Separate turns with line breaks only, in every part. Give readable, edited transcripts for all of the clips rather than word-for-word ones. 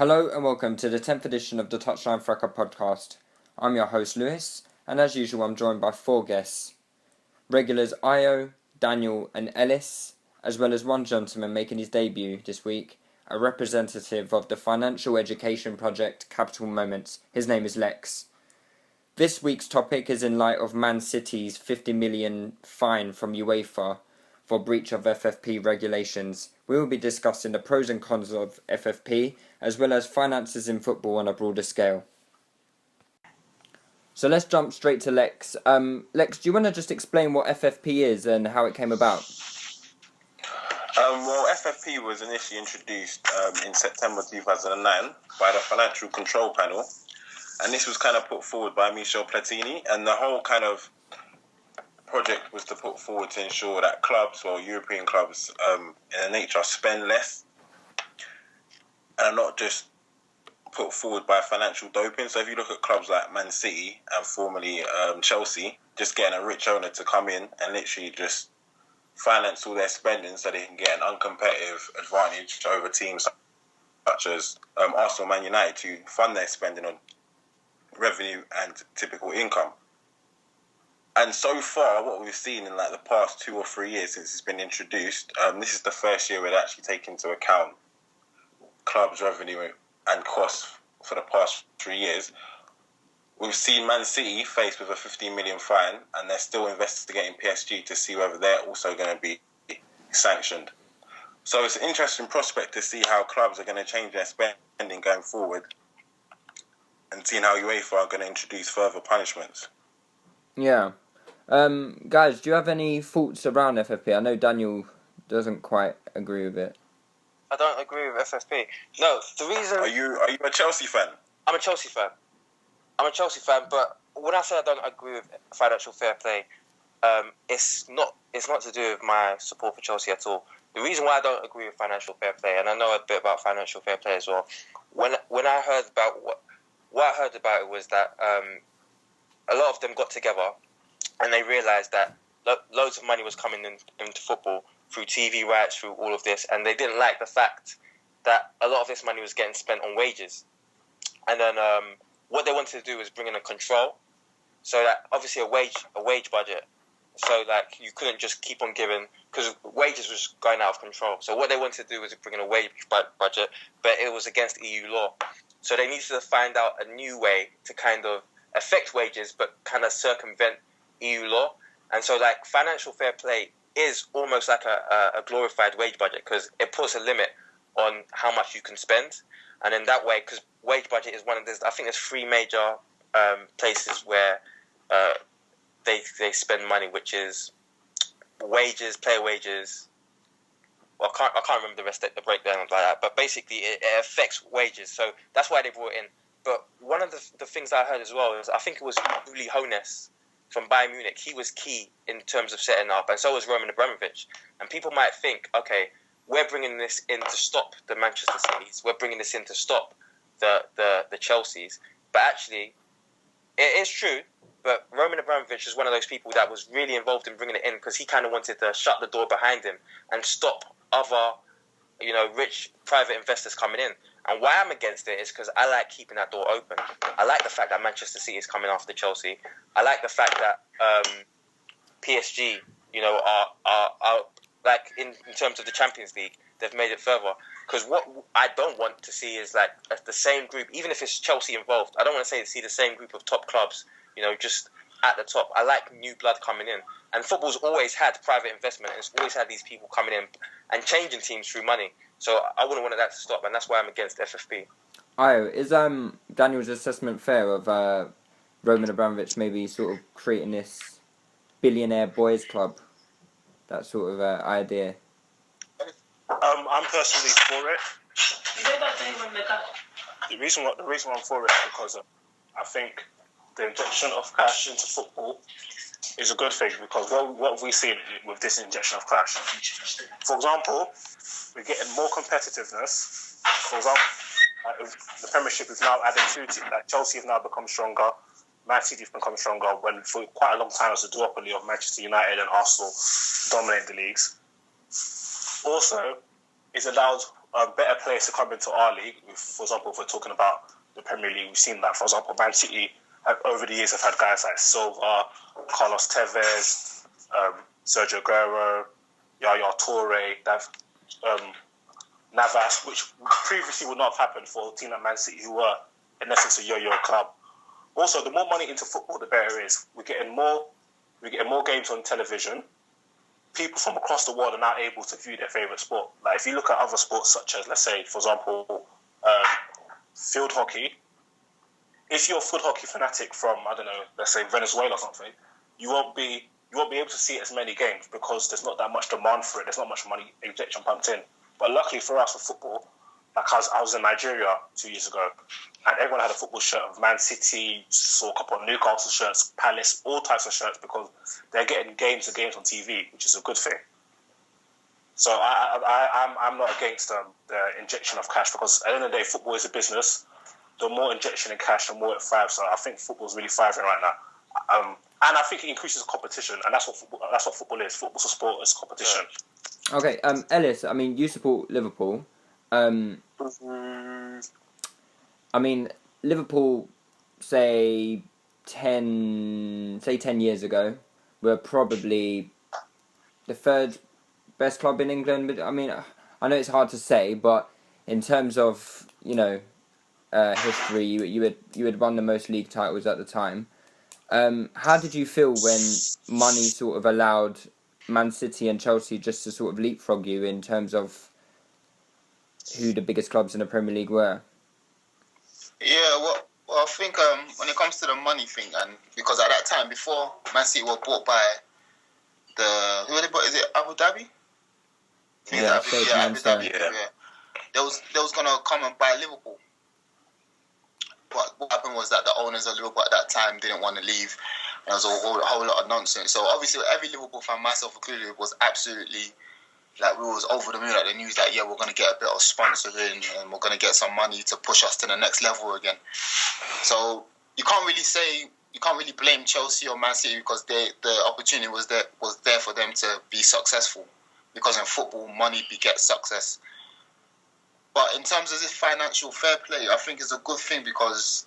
Hello and welcome to the 10th edition of the Touchline Fracas podcast. I'm your host Lewis, and as usual I'm joined by 4 guests. Regulars Io, Daniel and Ellis, as well as one gentleman making his debut this week, a representative of the financial education project Capital Moments. His name is Lekz. This week's topic is in light of Man City's 50 million fine from UEFA for breach of FFP regulations. We will be discussing the pros and cons of FFP, as well as finances in football on a broader scale. So let's jump straight to Lekz. Lekz, do you want to just explain what FFP is and how it came about?
Well, FFP was initially introduced in September 2009 by the Financial Control Panel, and this was kind of put forward by Michel Platini, and the whole kind of project was to put forward to ensure that clubs, or European clubs in the nature, spend less and are not just put forward by financial doping. So if you look at clubs like Man City and formerly Chelsea, just getting a rich owner to come in and literally just finance all their spending so they can get an uncompetitive advantage over teams such as Arsenal, Man United, to fund their spending on revenue and typical income. And so far, what we've seen in like the past 2 or 3 years since it's been introduced, this is the first year we'd actually take into account clubs' revenue and costs for the past 3 years. We've seen Man City faced with a 15 million fine, and they're still investigating PSG to see whether they're also going to be sanctioned. So it's an interesting prospect to see how clubs are going to change their spending going forward, and seeing how UEFA are going to introduce further punishments.
Yeah. Guys, do you have any thoughts around FFP? I know Daniel doesn't quite agree with it.
I don't agree with FFP. No, the reason...
Are you a Chelsea fan?
I'm a Chelsea fan. But when I say I don't agree with financial fair play, it's not to do with my support for Chelsea at all. The reason why I don't agree with financial fair play, and I know a bit about financial fair play as well, when I heard about what I heard about it was that a lot of them got together and they realised that loads of money was coming into football through TV rights, through all of this, and they didn't like the fact that a lot of this money was getting spent on wages. And then what they wanted to do was bring in a control, so that obviously a wage budget, so like you couldn't just keep on giving, because wages was going out of control. So what they wanted to do was bring in a wage budget, but it was against EU law. So they needed to find out a new way to kind of affect wages, but kind of circumvent EU law. And so like financial fair play is almost like a glorified wage budget, because it puts a limit on how much you can spend. And in that way, because wage budget is one of I think there's 3 major places where they spend money, which is wages, player wages. Well, I can't remember the rest of the breakdown like that, but basically it affects wages. So that's why they brought it in. But one of the things I heard as well is, I think it was Uli Hoeneß from Bayern Munich. He was key in terms of setting up, and so was Roman Abramovich. And people might think, okay, we're bringing this in to stop the Manchester Cities. We're bringing this in to stop the Chelseas. But actually, it is true. But Roman Abramovich is one of those people that was really involved in bringing it in, because he kind of wanted to shut the door behind him and stop other, rich private investors coming in. And why I'm against it is because I like keeping that door open. I like the fact that Manchester City is coming after Chelsea. I like the fact that PSG, are like in terms of the Champions League, they've made it further. Because what I don't want to see is like the same group, even if it's Chelsea involved. I don't want to see the same group of top clubs, just at the top. I like new blood coming in. And football's always had private investment, and it's always had these people coming in and changing teams through money. So I wouldn't want that to stop, and that's why I'm against FFP.
Is Daniel's assessment fair of Roman Abramovich maybe sort of creating this billionaire boys club, that sort of idea?
I'm personally for it. The reason I'm for it is because I think the injection of cash into football is a good thing, because what have we seen with this injection of cash? For example, we're getting more competitiveness. For example, the Premiership is now added 2 teams. Like Chelsea have now become stronger. Man City have become stronger, when for quite a long time it was a duopoly of Manchester United and Arsenal dominating the leagues. Also, it's allowed better players to come into our league. For example, if we're talking about the Premier League, we've seen that. For example, Man City over the years have had guys like Silva, Carlos Tevez, Sergio Aguero, Yaya Toure, Navas, which previously would not have happened for a team like Man City, who were in essence a yo-yo club. Also, the more money into football, the better it is. We're getting more games on television. People from across the world are now able to view their favourite sport. Like if you look at other sports such as, let's say, for example, field hockey. If you're a field hockey fanatic from, I don't know, let's say Venezuela or something, you won't be able to see as many games because there's not that much demand for it. There's not much money injection pumped in. But luckily for us, for football, like I was in Nigeria 2 years ago, and everyone had a football shirt of Man City, saw a couple of Newcastle shirts, Palace, all types of shirts, because they're getting games and games on TV, which is a good thing. So I'm not against the injection of cash, because at the end of the day, football is a business. The more injection in cash, the more it thrives. So I think football is really thriving right now, and I think it increases competition, and that's what football is. Football's a sport, it's competition.
Okay, Ellis, I mean, you support Liverpool. I mean, Liverpool, say 10 years ago, were probably the third best club in England. But I mean, I know it's hard to say, but in terms of, history, you had won the most league titles at the time. How did you feel when money sort of allowed Man City and Chelsea just to sort of leapfrog you in terms of who the biggest clubs in the Premier League were?
Yeah, well I think when it comes to the money thing, and because at that time, before Man City were bought by who were they bought? Is it Abu Dhabi? Abu Dhabi. Yeah. They was gonna come and buy Liverpool. But what happened was that the owners of Liverpool at that time didn't want to leave. And there was a whole lot of nonsense. So obviously every Liverpool fan, myself included, was absolutely, like, we was over the moon at the news that, yeah, we're going to get a bit of sponsoring and we're going to get some money to push us to the next level again. So you can't really blame Chelsea or Man City, because the opportunity was there for them to be successful. Because in football, money begets success. But in terms of this financial fair play, I think it's a good thing, because,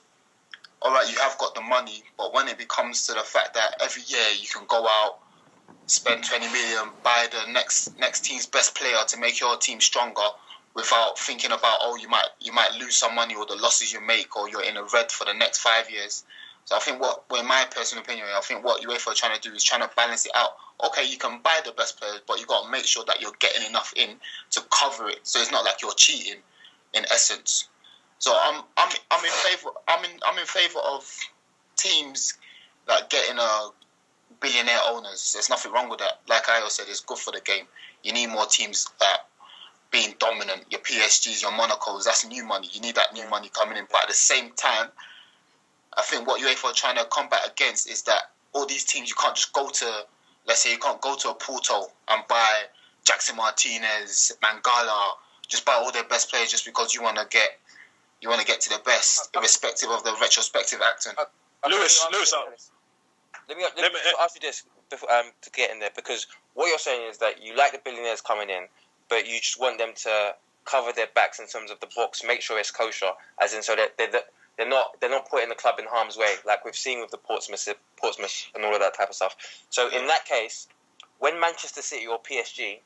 all right, you have got the money, but when it becomes to the fact that every year you can go out, spend 20 million, buy the next team's best player to make your team stronger, without thinking about, you might lose some money, or the losses you make, or you're in the red for the next 5 years. So I think in my personal opinion, I think what UEFA are trying to do is trying to balance it out. Okay, you can buy the best players, but you got to make sure that you're getting enough in to cover it, so it's not like you're cheating, in essence. So I'm in favor. I'm in favor of teams like getting billionaire owners. There's nothing wrong with that. Like I said, it's good for the game. You need more teams being dominant. Your PSGs, your Monacos, that's new money. You need that new money coming in. But at the same time, I think what UEFA are trying to combat against is that all these teams, you can't just go to, let's say you can't go to a Porto and buy Jackson Martinez, Mangala, just buy all their best players just because you want to get to the best, irrespective of the retrospective acting.
Lewis,
let me ask you this before, to get in there, because what you're saying is that you like the billionaires coming in, but you just want them to cover their backs in terms of the books, make sure it's kosher, as in so that they're not putting the club in harm's way, like we've seen with the Portsmouth and all of that type of stuff. So in that case, when Manchester City or PSG,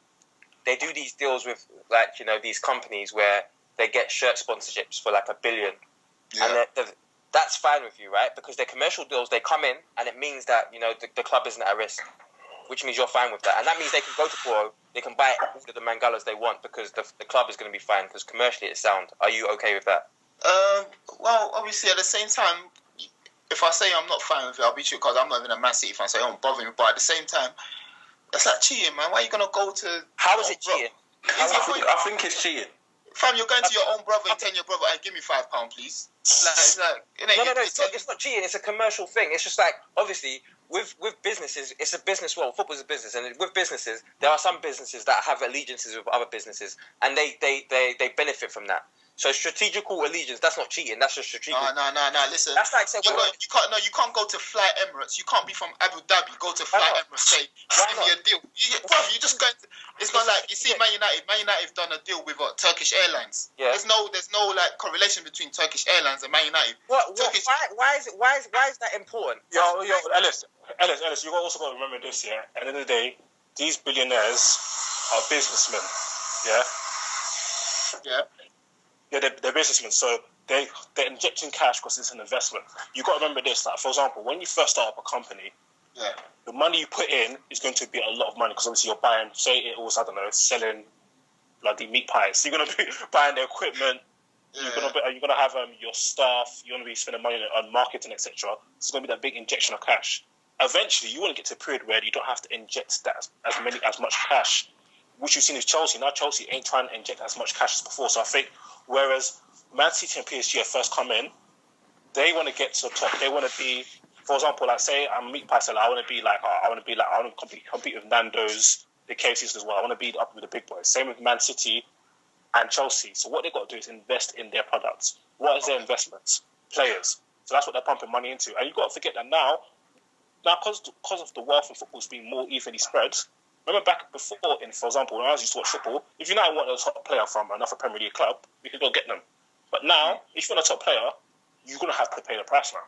they do these deals with, like, these companies where they get shirt sponsorships for like $1 billion, and that's fine with you, right? Because they're commercial deals, they come in, and it means that the club isn't at risk, which means you're fine with that, and that means they can go to Poro, they can buy all of the Mangalas they want, because the club is going to be fine, because commercially it's sound. Are you okay with that?
Well, obviously at the same time, if I say I'm not fine with it, I'll be true, because I'm not even a Man City fan, so it don't bother me. But at the same time, that's like cheating, man. Why are you gonna go to?
How is it cheating?
I think it's cheating.
Fam, you're going to your own brother and telling your brother, "Hey, give me £5, please."
It's not cheating. It's a commercial thing. It's just like, obviously, with businesses, it's a business world. Football's a business, and with businesses, there are some businesses that have allegiances with other businesses, and they benefit from that. So strategical allegiance, that's not cheating. That's just strategic.
No. Listen,
That's like saying,
you can't go to Fly Emirates. You can't be from Abu Dhabi, go to Fly Emirates, say, give me a deal. You just going. It's not like you see Man United. Man United have done a deal with Turkish Airlines.
Yeah.
There's no like correlation between Turkish Airlines and Man United.
Why is that important?
Yo, Ellis, you also got to remember this. Yeah, at the end of the day, these billionaires are businessmen. Yeah. Yeah, they're businessmen, so they're injecting cash because it's an investment. You got to remember this. Like, for example, when you first start up a company, the money you put in is going to be a lot of money because obviously you're buying. Say it was, I don't know, selling bloody meat pies. So you're gonna be buying the equipment. You're gonna have your staff. You're gonna be spending money on marketing, etc. It's gonna be that big injection of cash. Eventually, you want to get to a period where you don't have to inject that as much cash, which you've seen with Chelsea. Now Chelsea ain't trying to inject as much cash as before. So I think whereas Man City and PSG have first come in, they want to get to the top. They want to be, for example, like say I'm a meat pie seller. I want to compete with Nando's, the KFCs as well. I want to be up with the big boys. Same with Man City and Chelsea. So what they got to do is invest in their products. What is their investments? Players. So that's what they're pumping money into. And you got to forget that now because of the wealth in football being more evenly spread. Remember back before, for example, when I used to watch football, if you now want a top player from another Premier League club, you could go get them. But now, if you want a top player, you're going to have to pay the price now.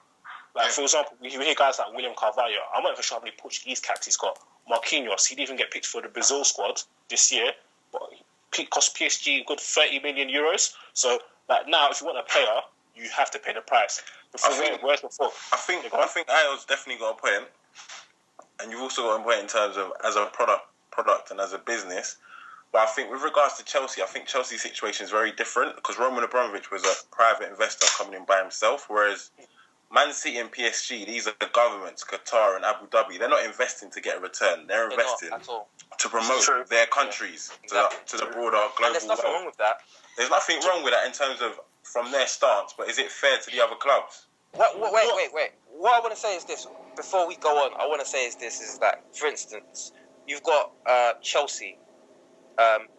Like, for example, we hear guys like William Carvalho. I'm not even sure how many Portuguese caps he's got. Marquinhos, he didn't even get picked for the Brazil squad this year, but he cost PSG a good 30 million euros. So, like, now, if you want a player, you have to pay the price. I
think Ayo's definitely got a point. And you've also got a point in terms of as a product and as a business. But I think with regards to Chelsea, I think Chelsea's situation is very different because Roman Abramovich was a private investor coming in by himself, whereas Man City and PSG, these are the governments, Qatar and Abu Dhabi. They're not investing to get a return. They're investing to promote their countries to the broader global
and there's nothing wrong with that.
There's nothing wrong with that in terms of from their stance, but is it fair to the other clubs?
Wait. What I want to say is this. Before we go on, I want to say is that, for instance, you've got Chelsea,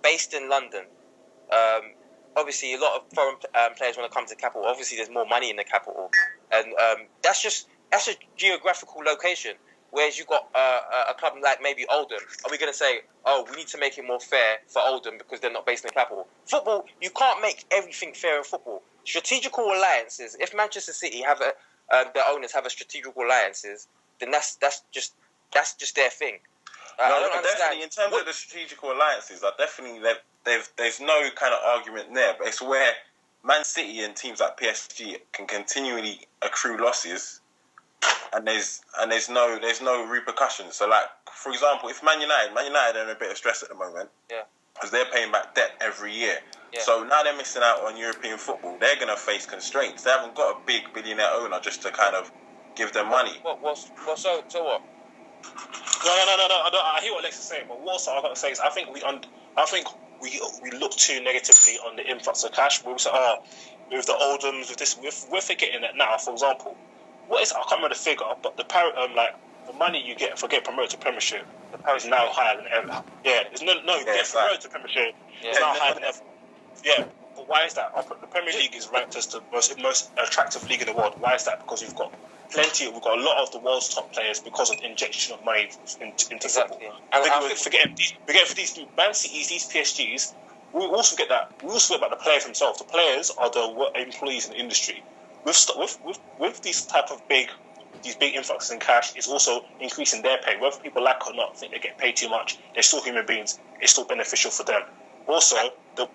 based in London. Obviously, a lot of foreign players want to come to the capital. Obviously, there's more money in the capital, and that's a geographical location. Whereas you've got a club like maybe Oldham. Are we going to say, we need to make it more fair for Oldham because they're not based in the capital? Football, you can't make everything fair in football. Strategical alliances. If Manchester City have their owners have a strategical alliances, then that's just their thing.
Definitely in terms of the strategical alliances, there's no kind of argument there. But it's where Man City and teams like PSG can continually accrue losses, and there's no repercussions. So, like for example, if Man United are in a bit of stress at the moment, because they're paying back debt every year. Yeah. So now they're missing out on European football. They're going to face constraints. They haven't got a big billionaire owner just to kind of give them money.
So what? No.
I hear what Lekz is saying, but what I've got to say is I think we look too negatively on the influx of cash. We say, with the Oldhams, with this, we're forgetting that now. For example, I can't remember the figure, but the money you get for getting promoted to Premiership is now higher than ever. Yeah, getting promoted to Premiership is now higher than ever. Yeah, but why is that? The Premier League is ranked as the most attractive league in the world. Why is that? Because we've got a lot of the world's top players because of the injection of money into football. And we forget for these Man Cities, these PSGs, we also get that. We also forget about the players themselves. The players are the employees in the industry. With these type of big influxes in cash, it's also increasing their pay. Whether people like or not think they get paid too much, they're still human beings. It's still beneficial for them. Also, the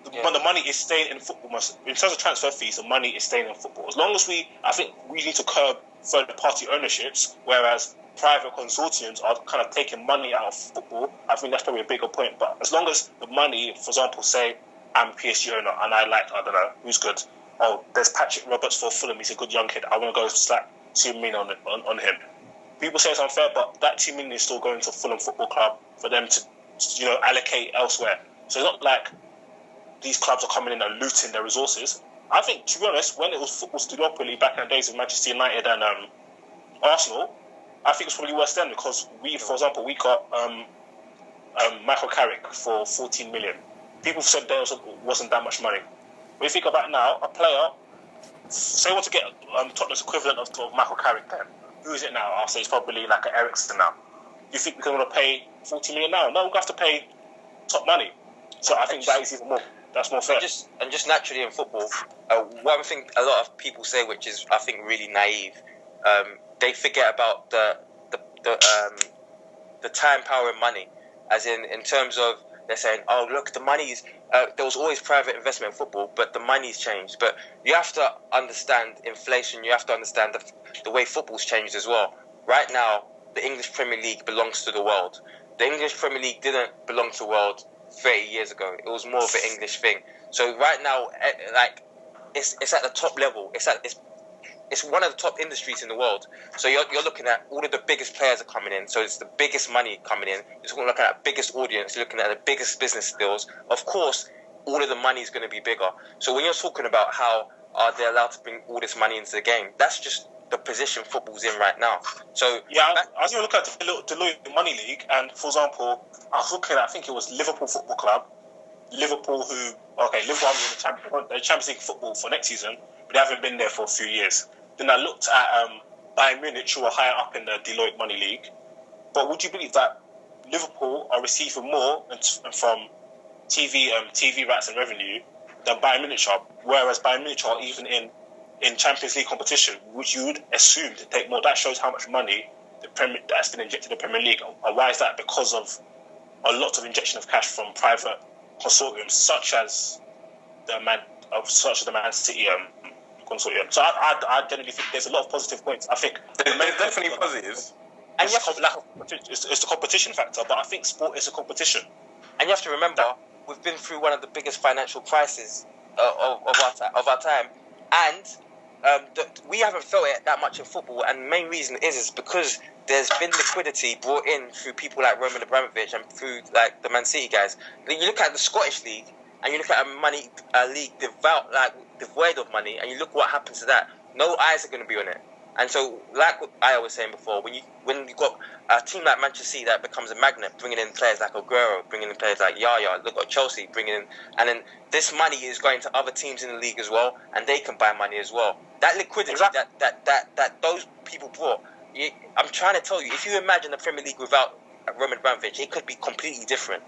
money is staying in football. In terms of transfer fees, the money is staying in football. As long as I think we need to curb third-party ownerships, whereas private consortiums are kind of taking money out of football. I think that's probably a bigger point. But as long as the money, for example, say I'm a PSG owner and I don't know, who's good? There's Patrick Roberts for Fulham. He's a good young kid. I want to go slap 2 million on him. People say it's unfair, but that 2 million is still going to Fulham Football Club for them to, allocate elsewhere. So it's not like these clubs are coming in and looting their resources. I think, to be honest, when it was football duopoly back in the days of Manchester United and Arsenal, I think it's probably worse then because for example, we got Michael Carrick for 14 million. People said there wasn't that much money. when you think about now, a player, say want to get Tottenham's equivalent of Michael Carrick then. Who is it now? I'll say it's probably like an Ericsson now. Do you think we're going to pay 40 million now? No, we're going to have to pay top money. So I think that is even more. That's more fair.
And just naturally in football, one thing a lot of people say, which is I think really naive, they forget about the time, power, and money. As in terms of they're saying, oh look, the money's there was always private investment in football, but the money's changed. But you have to understand inflation. You have to understand the way football's changed as well. Right now, the English Premier League belongs to the world. The English Premier League didn't belong to the world 30 years ago. It was more of an English thing. So right now, like it's at the top level. It's one of the top industries in the world. So you're looking at all of the biggest players are coming in. So it's the biggest money coming in. You're looking at the biggest audience. You're looking at the biggest business deals. Of course, all of the money is going to be bigger. So when you're talking about how are they allowed to bring all this money into the game, that's just the position football's in right now. So
yeah, I was going to look at the Deloitte Money League, and for example, I was looking at, I think it was Liverpool Football Club. Liverpool are in the Champions League football for next season, but they haven't been there for a few years. Then I looked at Bayern Munich, who are higher up in the Deloitte Money League. But would you believe that Liverpool are receiving more from TV rights and revenue than Bayern Munich are, whereas Bayern Munich are even in Champions League competition, which you would assume to take more. That shows how much money that's been injected in the Premier League. And why is that? Because of a lot of injection of cash from private consortiums, such as the Man City consortium. So I generally think there's a lot of positive points. I think
there's definitely positives.
And it's the competition factor, but I think sport is a competition.
And you have to remember, we've been through one of the biggest financial crises of our time, and we haven't felt it that much in football. And the main reason is because there's been liquidity brought in through people like Roman Abramovich and through like the Man City guys. You look at the Scottish League and you look at a league devoid of money, and you look what happens to that. No eyes are going to be on it. And so, like what I was saying before, when you got a team like Manchester City that becomes a magnet, bringing in players like Aguero, bringing in players like Yaya, look at Chelsea, bringing in, and then this money is going to other teams in the league as well, and they can buy money as well. That liquidity that those people brought, I'm trying to tell you, if you imagine the Premier League without Roman Abramovich, it could be completely different.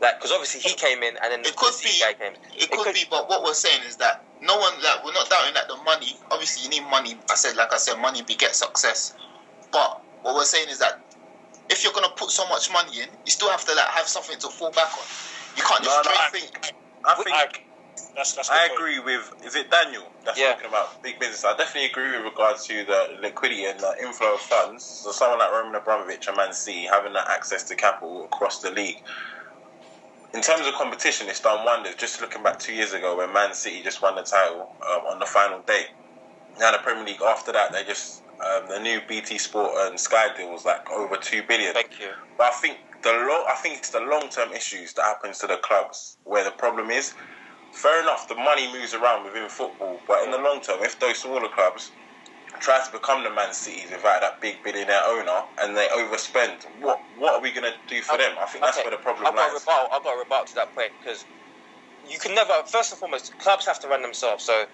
Like, because obviously he came in, and then the guy came.
It could be, but what we're saying is that no one, like, we're not doubting that the money. Obviously, you need money. Like I said, money begets success. But what we're saying is that if you're gonna put so much money in, you still have to have something to fall back on. You can't just
I agree with. Is it Daniel that's talking about big business? I definitely agree with regards to the liquidity and the inflow of funds. So someone like Roman Abramovich and Man City having that access to capital across the league. In terms of competition, it's done wonders. Just looking back 2 years ago when Man City just won the title on the final day. Now the Premier League, after that, they just the new BT Sport and Sky deal was like over $2 billion.
Thank you.
But I think it's the long-term issues that happens to the clubs where the problem is. Fair enough, the money moves around within football, but in the long term, if those smaller clubs try to become the Man Cities without that big billionaire owner and they overspend, what are we going to do for them? I think that's where the problem lies.
I've got a rebuttal to that point, because you can never, first and foremost, clubs have to run themselves. So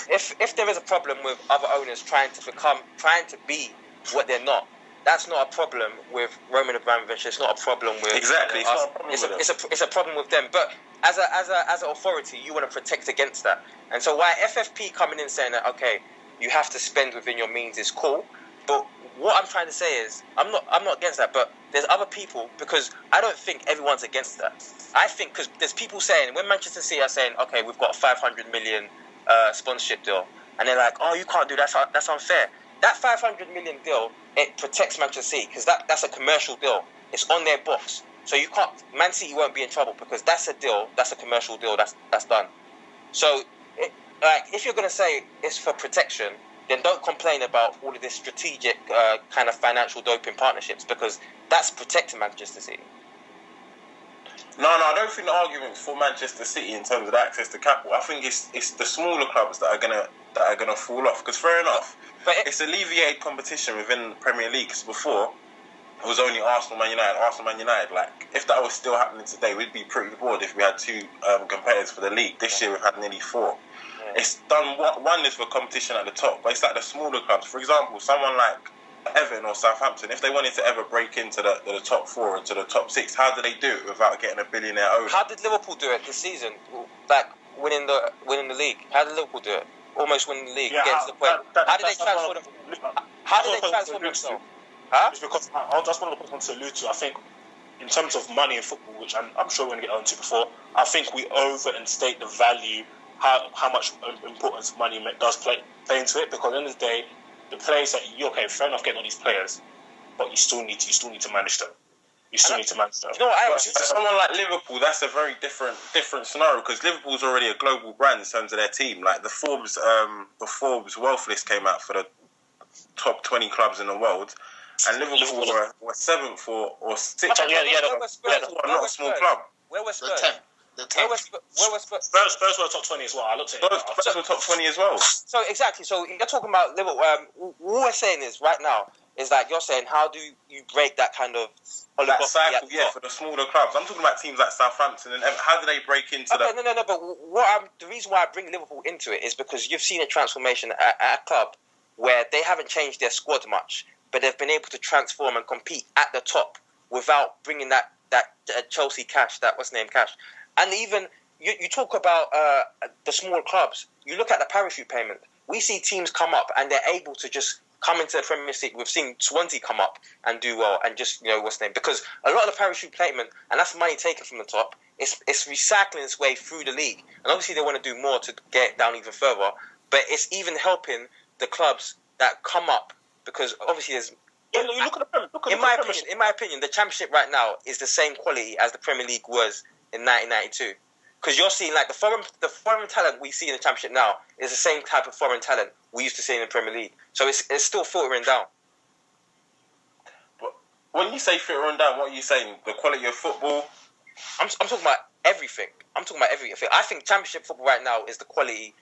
if there is a problem with other owners trying to be what they're not, that's not a problem with Roman Abramovich. It's not a problem with
exactly.
It's a problem with them. But as an authority, you want to protect against that. And so why FFP coming in saying that, okay, you have to spend within your means is cool. But what I'm trying to say is I'm not against that. But there's other people, because I don't think everyone's against that. I think because there's people saying, when Manchester City are saying, okay, we've got a 500 million sponsorship deal, and they're like, oh, you can't do that. That's unfair. That 500 million deal, it protects Manchester City, because that's a commercial deal. It's on their books. So you can't, Man City won't be in trouble, because that's a deal, that's a commercial deal, that's done. So, if you're going to say it's for protection, then don't complain about all of this strategic kind of financial doping partnerships, because that's protecting Manchester City.
No, I don't think the argument's for Manchester City in terms of the access to capital. I think it's the smaller clubs that are gonna fall off. Because fair enough, it's alleviated competition within the Premier League. Because before, it was only Arsenal, Man United. Like, if that was still happening today, we'd be pretty bored if we had two competitors for the league. This year we've had nearly four. Yeah. It's done wonders for competition at the top, but it's like the smaller clubs. For example, someone like Everton or Southampton, if they wanted to ever break into the top four or to the top six, how do they do it without getting a billionaire owner?
How did Liverpool do it this season? Like winning the league. How did Liverpool do it? Almost winning the league.
Yeah,
get to the point. How did they transform themselves? Huh?
It's because that's one of the points I want to allude to. I think in terms of money in football, which I'm sure we're going to get onto before, I think we overstate the value, how much importance money does play into it. Because at the end of the day, the players that fair enough getting all these players, but you still need to manage them. You need to manage them.
You know what?
Someone like Liverpool, that's a very different scenario because Liverpool's already a global brand in terms of their team. Like the Forbes wealth list came out for the top 20 clubs in the world. And Liverpool were 7th or 6th. Not a small club.
Where was Spurs?
The 10th.
Where was Spurs?
Spurs were top 20 as well. I looked at it.
Spurs were top 20 as well.
So exactly. So you're talking about Liverpool. What we're saying is right now is like you're saying, how do you break that kind of
that cycle? Yeah, for the smaller clubs. I'm talking about teams like Southampton and how do they break into that?
No. But the reason why I bring Liverpool into it is because you've seen a transformation at a club where they haven't changed their squad much, but they've been able to transform and compete at the top without bringing that Chelsea cash, cash. And even, you talk about the small clubs, you look at the parachute payment. We see teams come up and they're able to just come into the Premier League. We've seen Swansea come up and do well and just, because a lot of the parachute payment, and that's money taken from the top, it's recycling its way through the league. And obviously they want to do more to get down even further, but it's even helping the clubs that come up because obviously there's... In my opinion, the Championship right now is the same quality as the Premier League was in 1992. Because you're seeing like the foreign talent we see in the Championship now is the same type of foreign talent we used to see in the Premier League. So it's still filtering down.
But when you say filtering down, what are you saying? The quality of football?
I'm talking about everything. I think Championship football right now is the quality,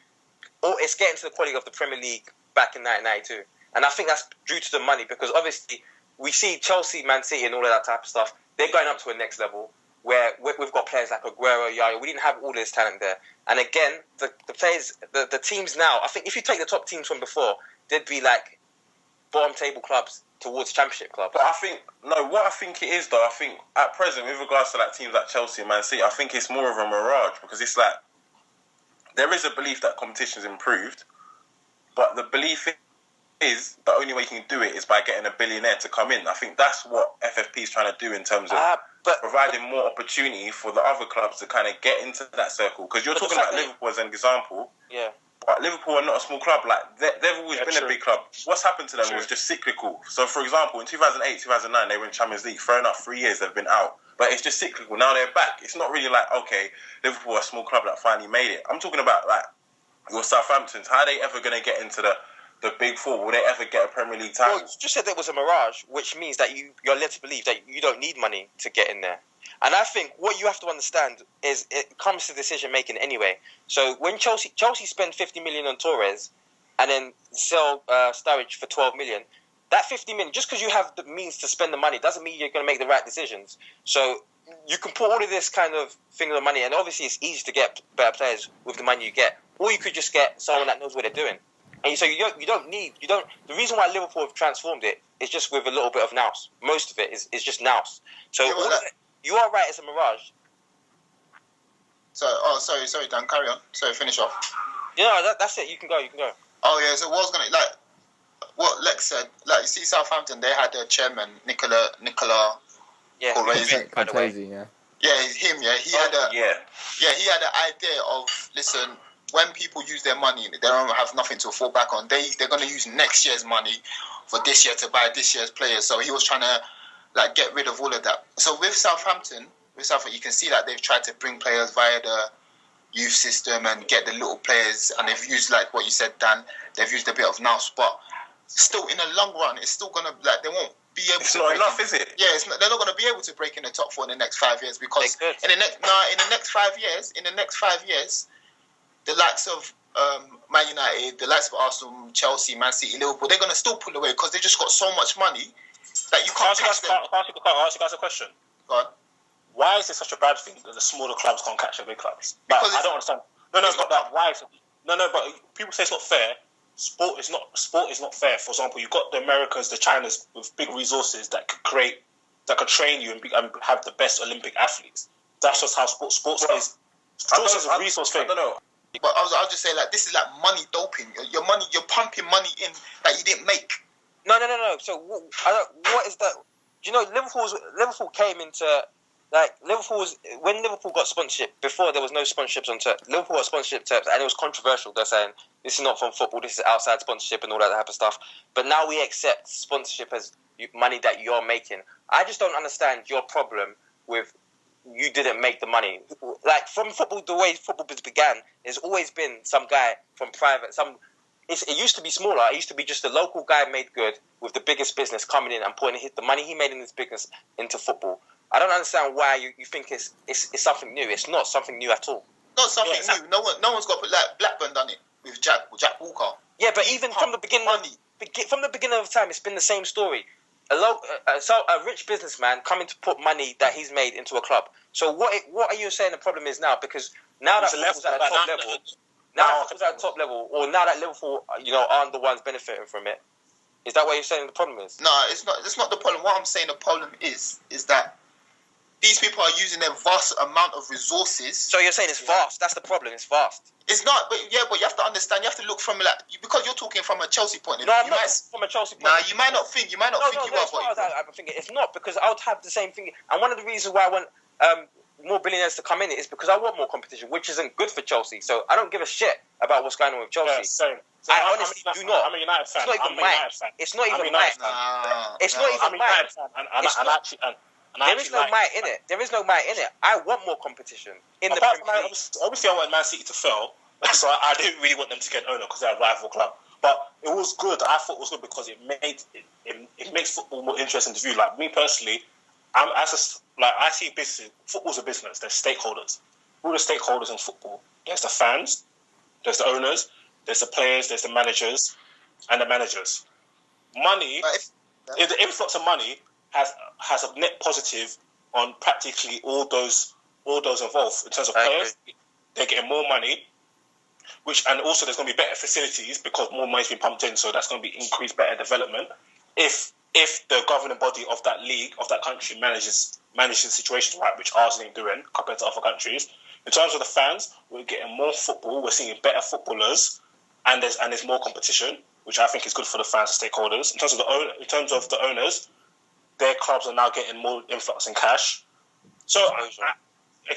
or it's getting to the quality of the Premier League back in 1992. And I think that's due to the money because obviously we see Chelsea, Man City and all of that type of stuff. They're going up to a next level where we've got players like Aguero, Yaya. We didn't have all this talent there. And again, the players, the teams now, I think if you take the top teams from before, they'd be like bottom table clubs towards Championship clubs.
But what I think it is though, I think at present, with regards to like teams like Chelsea and Man City, I think it's more of a mirage because it's like there is a belief that competition's improved, but the belief is the only way you can do it is by getting a billionaire to come in. I think that's what FFP is trying to do in terms of providing more opportunity for the other clubs to kind of get into that circle. Because you're talking about Liverpool as an example.
Yeah.
But Liverpool are not a small club. Like they've always been a big club. What's happened to them was just cyclical. So, for example, in 2008, 2009, they were in Champions League. Fair enough, 3 years they've been out. But it's just cyclical. Now they're back. It's not really like, okay, Liverpool are a small club that finally made it. I'm talking about like your Southamptons. How are they ever going to get into the Big Four? Will they ever get a Premier League title?
Well, you just said it was a mirage, which means that you're led to believe that you don't need money to get in there. And I think what you have to understand is it comes to decision making anyway. So when Chelsea spend 50 million on Torres and then sell Sturridge for 12 million, that 50 million, just because you have the means to spend the money, doesn't mean you're going to make the right decisions. So you can put all of this kind of thing on the money, and obviously it's easy to get better players with the money you get, or you could just get someone that knows what they're doing. And so you don't. The reason why Liverpool have transformed it is just with a little bit of nous. Most of it is just nous. So you are right. It's a mirage.
So, sorry, Dan. Carry on. Sorry, finish off.
Yeah, that's it. You can go.
Oh yeah. So what I was gonna what Lekz said. Like you see, Southampton, they had their chairman Nicola.
Yeah.
Cortese, yeah.
Yeah, him. Yeah, he had an idea of listen. When people use their money, they don't have nothing to fall back on. They're going to use next year's money for this year to buy this year's players. So he was trying to get rid of all of that. So with Southampton, you can see that they've tried to bring players via the youth system and get the little players. And they've used, like what you said, Dan, they've used a bit of nous. But still, in the long run, it's still going to, they won't be able to.
It's not enough, is it?
Yeah, they're not going to be able to break in the top four in the next 5 years because in the next 5 years, the likes of Man United, the likes of Arsenal, Chelsea, Man City, Liverpool, they're going to still pull away because they just got so much money That you
Can I
can't catch them.
ask you guys a question?
Go on.
Why is it such a bad thing that the smaller clubs can't catch the big clubs?
Because
I don't understand. No, but why? But people say it's not fair. Sport is not fair. For example, you've got the Americans, the Chinas with big resources that could train you and have the best Olympic athletes. That's just how sports is. Sports is a resource thing.
I don't know.
But I'll just say, like, this is like money doping. Your money, you're pumping money in that you didn't make.
No. So what is that? Do you know Liverpool came into when Liverpool got sponsorship. Before there was no sponsorships on terms. Liverpool got sponsorship terms, and it was controversial. They're saying this is not from football. This is outside sponsorship and all that type of stuff. But now we accept sponsorship as money that you're making. I just don't understand your problem with you didn't make the money. Like, from football, the way football began, there's always been some guy from private. It used to be smaller. It used to be just a local guy made good with the biggest business coming in and putting the money he made in his business into football. I don't understand why you think it's something new. It's not something new at all.
Not something new. No one's got, like, Blackburn done it with Jack Walker.
Yeah, but even from the beginning of time, it's been the same story. A rich businessman coming to put money that he's made into a club. So what are you saying the problem is now? Because now that Liverpool's at the top level, or now that Liverpool, aren't the ones benefiting from it, is that what you're saying the problem is?
No, it's not. That's not the problem. What I'm saying the problem is that these people are using their vast amount of resources.
So you're saying it's vast? That's the problem. It's vast.
It's not, but you have to understand. You have to look from, like, because you're talking from a Chelsea point of view.
No, I'm not from a Chelsea point of view.
You might not think. You might not think you are.
I'm thinking it's not, because I would have the same thing. And one of the reasons why I want more billionaires to come in is because I want more competition, which isn't good for Chelsea. So I don't give a shit about what's going on with Chelsea.
Yeah, same.
I honestly do not.
I'm a United fan.
It's not even might. It's not even might. There is no might in it. There is no might in it. I want more competition in the Premier League.
Obviously, I want Man City to fail, so I didn't really want them to get an owner because they're a rival club. But it was good. I thought it was good because it makes football more interesting to view. Like, me personally, I see business. Football's a business. There's stakeholders. All the stakeholders in football. There's the fans. There's the owners. There's the players. There's the managers, and the managers. Money. The influx of money has a net positive on practically all those involved in terms of players. They're getting more money, and also there's going to be better facilities because more money's been pumped in, so that's going to be increased better development. If the governing body of that league, of that country, manages the situation right, which ours ain't doing compared to other countries. In terms of the fans, we're getting more football. We're seeing better footballers, and there's more competition, which I think is good for the fans and stakeholders. In terms of the owners, their clubs are now getting more influx in cash, so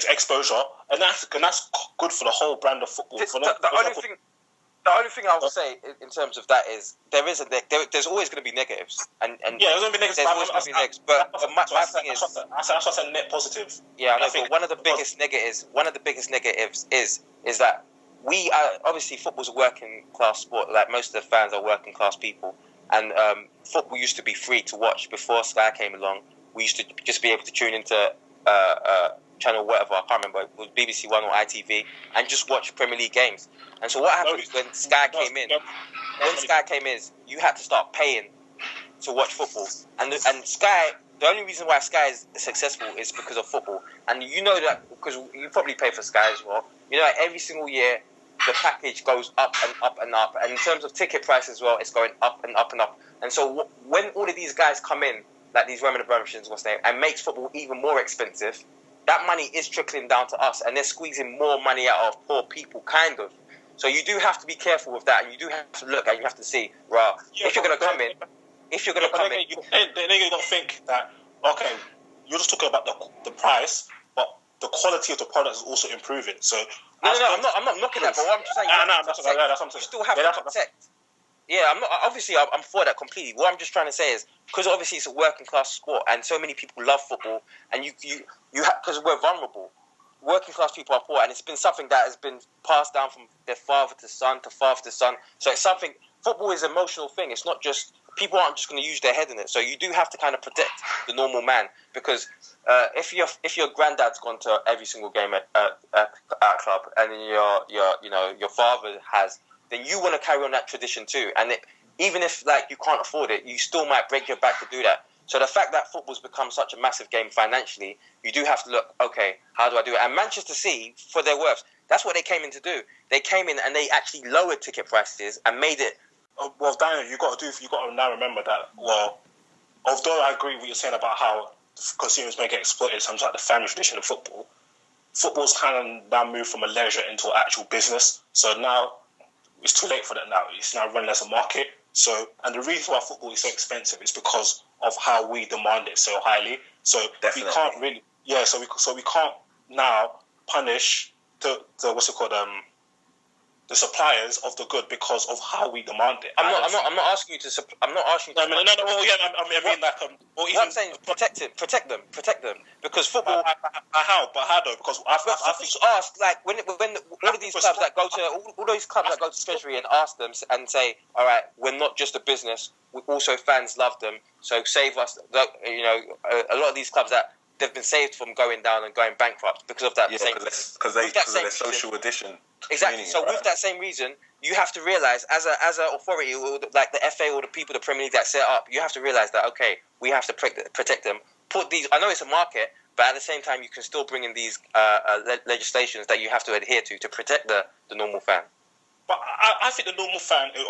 exposure, and that's good for the whole brand of football.
The only thing I will say in terms of that is there's always going to be negatives, and
there's going to be negatives.
There's always going to be negatives, but my thing is,
that's what's a net positive.
Yeah, I know. But one of the biggest negatives is that we are, obviously, football's a working class sport. Like, most of the fans are working class people. And football used to be free to watch before Sky came along. We used to just be able to tune into channel whatever, I can't remember, it was BBC One or ITV, and just watch Premier League games. And so what happened when Sky came in? When Sky came in, you had to start paying to watch football. And Sky, the only reason why Sky is successful is because of football. And you know that because you probably pay for Sky as well. You know that every single year the package goes up and up and up, and in terms of ticket price as well, it's going up and up and up. And so when all of these guys come in, like these Roman Abramovich's, and makes football even more expensive, that money is trickling down to us, and they're squeezing more money out of poor people, kind of. So you do have to be careful with that, and you do have to look, and you have to see, if you're going to come in,
then you don't think that, okay, you're just talking about the price, but the quality of the product is also improving. So
I'm not knocking that, but what I'm just saying, you still have to protect. Yeah, I'm for that completely. What I'm just trying to say is, because obviously it's a working class sport, and so many people love football, and because we're vulnerable. Working class people are poor, and it's been something that has been passed down from their father to son to father to son. So it's something. Football is an emotional thing. It's not just people aren't just going to use their head in it. So you do have to kind of protect the normal man, because if your granddad's gone to every single game at our club, and your father has, then you want to carry on that tradition too. And even if you can't afford it, you still might break your back to do that. So the fact that football's become such a massive game financially, you do have to look, okay, how do I do it? And Manchester City, for their worth, that's what they came in to do. They came in and they actually lowered ticket prices and made it.
Well, Daniel, you got to now remember that. Well, although I agree with what you're saying about how consumers may get exploited in terms of like the family tradition of football, football's kind of now moved from a leisure into an actual business. So now it's too late for that. Now it's now running as a market. So, and the reason why football is so expensive is because of how we demand it so highly. So
Definitely.
we can't really, so we can't now punish the suppliers of the good because of how we demand it.
I'm not asking you to. I'm not asking you to.
No. Well, yeah, I mean, like,
what I'm saying is protect them, because football.
How though? Because I think
ask, like, when all of these clubs that go to all those clubs that go to Treasury and ask them and say, all right, we're not just a business. We also fans love them, so save us. You know, a lot of these clubs that they've been saved from going down and going bankrupt because of that.
Yeah, because they're social addition.
Exactly. So with that same reason, you have to realize, as an authority, like the FA or the people, the Premier League that set up, you have to realize that, okay, we have to protect them. Put these. I know it's a market, but at the same time, you can still bring in these legislations that you have to adhere to protect the normal fan.
But I think the normal fan, I'm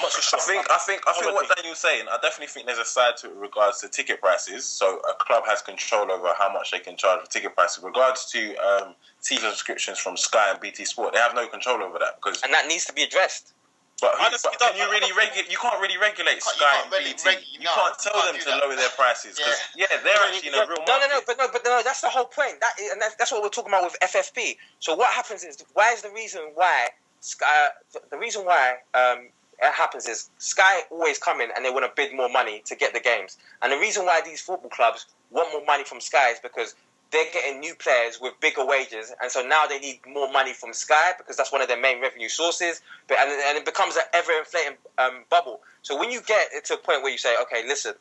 not so sure.
I think what Daniel's saying, I definitely think there's a side to it in regards to ticket prices. So a club has control over how much they can charge for ticket prices. In regards to TV subscriptions from Sky and BT Sport, they have no control over that
and that needs to be addressed.
But can you really regulate? You can't really regulate Sky and BT. You can't tell them to lower their prices because they're actually in a real market.
No. That's the whole point. That's what we're talking about with FFP. So what happens is, why is the reason why? Sky, the reason why it happens is Sky always come in and they want to bid more money to get the games. And the reason why these football clubs want more money from Sky is because they're getting new players with bigger wages, and so now they need more money from Sky because that's one of their main revenue sources. And it becomes an ever-inflating bubble. So when you get to a point where you say, okay, listen,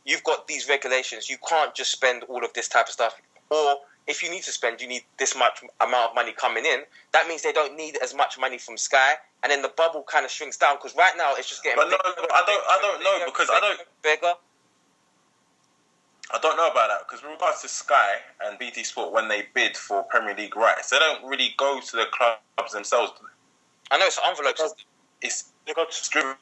you've got these regulations, you can't just spend all of this type of stuff, or if you need to spend, you need this much amount of money coming in. That means they don't need as much money from Sky, and then the bubble kind of shrinks down because right now it's just getting.
But I don't know because
bigger.
I don't know about that because with regards to Sky and BT Sport, when they bid for Premier League rights, they don't really go to the clubs themselves.
I know it's an envelope system.
It's driven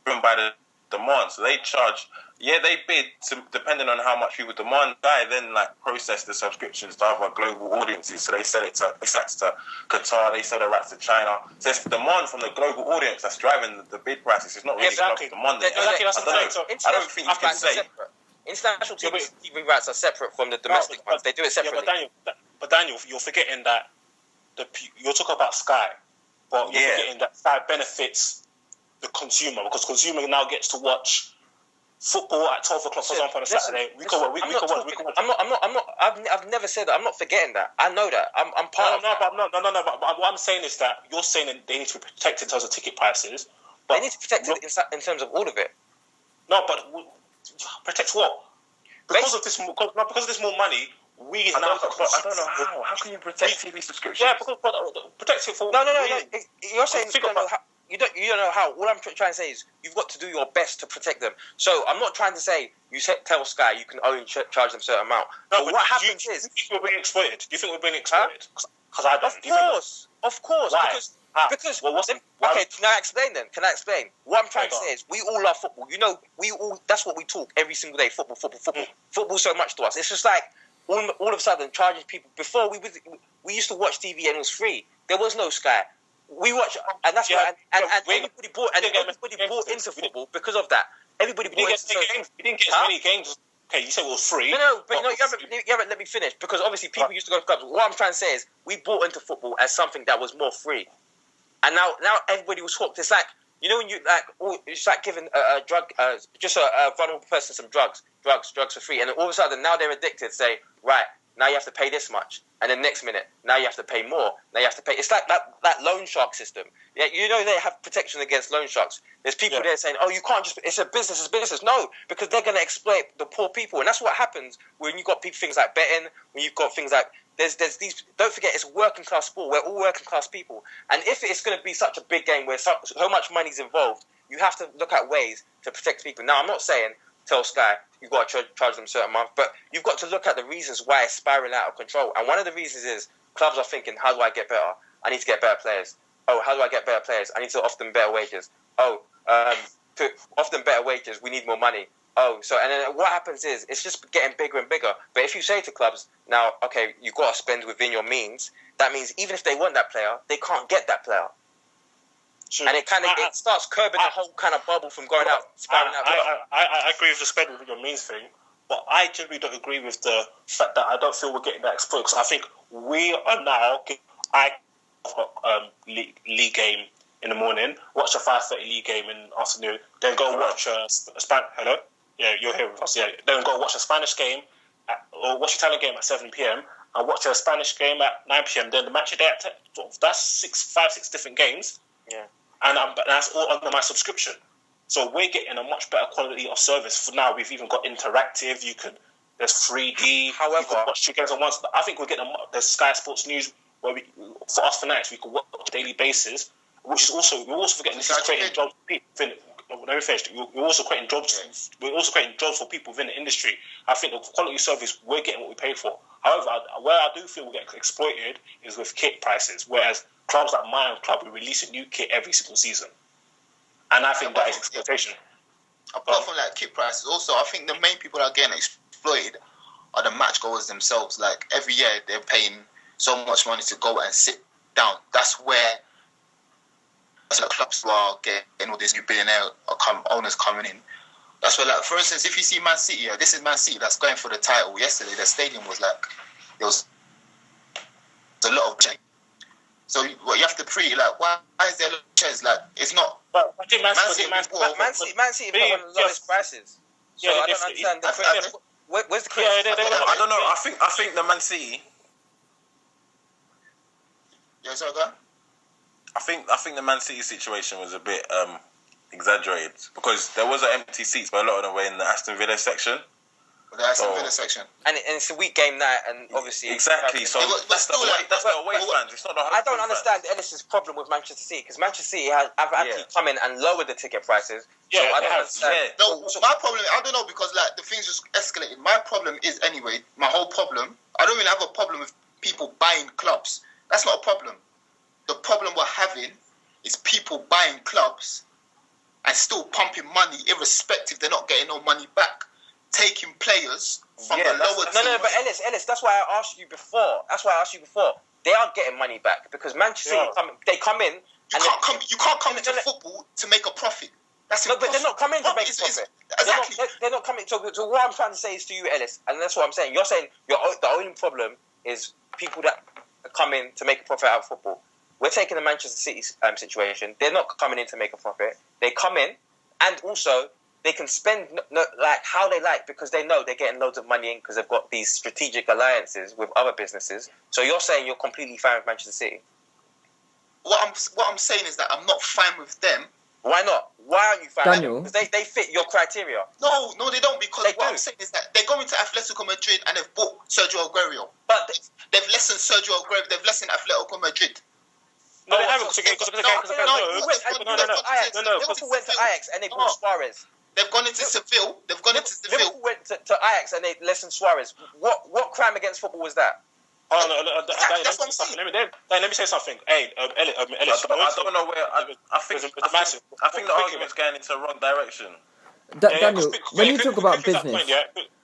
by the demand, so they charge. Yeah, they bid depending on how much people demand. Sky then process the subscriptions to other global audiences. So they sell it to Qatar, they sell the rights to China. So it's the demand from the global audience that's driving the bid prices. It's not really
exactly
demand.
Exactly, that's the thing. So
I don't think you can say
international TV rights are separate from the domestic ones. They do it separately.
But Daniel, you're forgetting that you're talking about Sky, but you're forgetting that Sky benefits the consumer because consumer now gets to watch football at 12 o'clock, for example, on a Saturday.
I've never said that. I'm not forgetting that. I know that. I'm part of that.
But what I'm saying is that you're saying that they need to be protected in terms of ticket prices. But
they need to protect it in terms of all of it.
No, but protect what? Because of this more money, I
don't know how. How can you protect TV subscriptions?
Yeah, because protect it for...
No. You're saying you don't know how. You don't know how. All I'm trying to say is you've got to do your best to protect them. So I'm not trying to say you tell Sky you can only charge them a certain amount.
No,
but what happens
is... Do you think we're being exploited? Do you think we're being exploited? Because I don't.
Of course.
Why?
Because okay, can I explain then? What I'm trying to say is we all love football. You know, that's what we talk every single day. Football. Football's so much to us. It's just like all of a sudden charging people. Before we used to watch TV and it was free. There was no Sky. We watch, and that's why, and everybody bought into football because of that. Everybody bought into games.
You didn't get as many games. Okay, you said it was free.
No, but you haven't let me finish because obviously people used to go to clubs. What I'm trying to say is we bought into football as something that was more free, and now everybody was hooked. It's like when you it's like giving a drug, just a vulnerable person some drugs for free, and then all of a sudden now they're addicted. Say right. Now you have to pay this much, and then next minute, now you have to pay more. Now you have to pay. It's like that loan shark system. Yeah, they have protection against loan sharks. There's people there saying, "Oh, you can't just. It's a business." No, because they're going to exploit the poor people, and that's what happens when you've got things like betting. When you've got things like there's these. Don't forget, it's a working class sport. We're all working class people, and if it's going to be such a big game where so much money's involved, you have to look at ways to protect people. Now, I'm not saying tell Sky you've got to charge them a certain amount, but you've got to look at the reasons why it's spiraling out of control. And one of the reasons is clubs are thinking, how do I get better? I need to get better players. Oh, how do I get better players? I need to offer them better wages. Oh, to offer them better wages, we need more money. Oh, so, and then what happens is, it's just getting bigger and bigger. But if you say to clubs, now, okay, you've got to spend within your means, that means even if they want that player, they can't get that player. Sure. And it starts curbing the whole kind of bubble from going out, spiraling out.
I agree with the spend within your means thing, but I generally don't agree with the fact that I don't feel we're getting that exposed. Because I think we are now, I've got league game in the morning, watch a 5:30 league game in the afternoon, then go watch a Hello? Yeah, you're here with us. Yeah, then go watch a Spanish game, or watch Italian game at 7 p.m. and watch a Spanish game at 9 p.m. Then the match a day at 10. That's 5-6 different games.
Yeah,
and that's all under my subscription. So we're getting a much better quality of service. For now, we've even got interactive. There's 3D.
However,
you can watch 2 games at once. I think we're getting there's Sky Sports News where for us fanatics we can watch on a daily basis. Which is also we're also forgetting this is creating jobs for people. Let me finish. We're also creating jobs. We're also creating jobs for people within the industry. I think the quality of service we're getting what we pay for. However, where I do feel we get exploited is with kit prices. Whereas clubs like my own club, we release a new kit every single season, and I think that is exploitation.
Apart from like kit prices, also I think the main people that are getting exploited are the match goers themselves. Like every year they're paying so much money to go and sit down. That's where the clubs who are getting all these new billionaire owners coming in. That's where, like, for instance, if you see Man City, this is Man City that's going for the title. Yesterday, the stadium was like, there was a lot of change. So you have to why is there a lot of chairs? Like, it's not.
But I think Man City
Man City have one of the lowest prices. So I don't understand the credit. Where's the credit?
I don't know. I think the Man City.
Yeah, so go.
I think the Man City situation was a bit exaggerated because there was empty seats, but a lot of them were in the Aston Villa section.
The Aston Villa section.
And it's a week game night, and obviously
exactly. So that's the away fans. It's not the home.
I don't understand Ellis's problem with Manchester City because Manchester City have actually come in and lowered the ticket prices.
Yeah,
so I don't understand.
Yeah. No, my problem, I don't know, because like the things just escalated. My problem is my whole problem. I don't really have a problem with people buying clubs. That's not a problem. The problem we're having is people buying clubs and still pumping money, irrespective they're not getting no money back. Taking players from the lower teams.
No, but Ellis, that's why I asked you before. They are getting money back because Manchester City come in.
You can't come into football to make a profit. That's impossible.
But they're not coming to make a profit.
Exactly.
They're not coming. So what I'm trying to say is to you, Ellis, and that's what I'm saying. You're saying the only problem is people that come in to make a profit out of football. We're taking the Manchester City situation. They're not coming in to make a profit. They come in, and also they can spend like how they like because they know they're getting loads of money in because they've got these strategic alliances with other businesses. So you're saying you're completely fine with Manchester City?
What I'm saying is that I'm not fine with them.
Why not? Why aren't you fine?
Daniel,
because they fit your criteria.
No, they don't. Because I'm saying is that they're going to Atletico Madrid and they've bought Sergio Aguero. But they've lessened Sergio Aguero. They've lessened Atletico Madrid.
No, they haven't. Liverpool
went to Ajax and they bought Suarez.
They've gone into Seville.
Liverpool went to Ajax and they lessened Suarez. What crime against football was that?
Oh no! That's what I'm saying. Let me say something. Hey, Ellis.
I don't know where. I think the argument's going into the wrong direction.
Daniel, when you talk about business,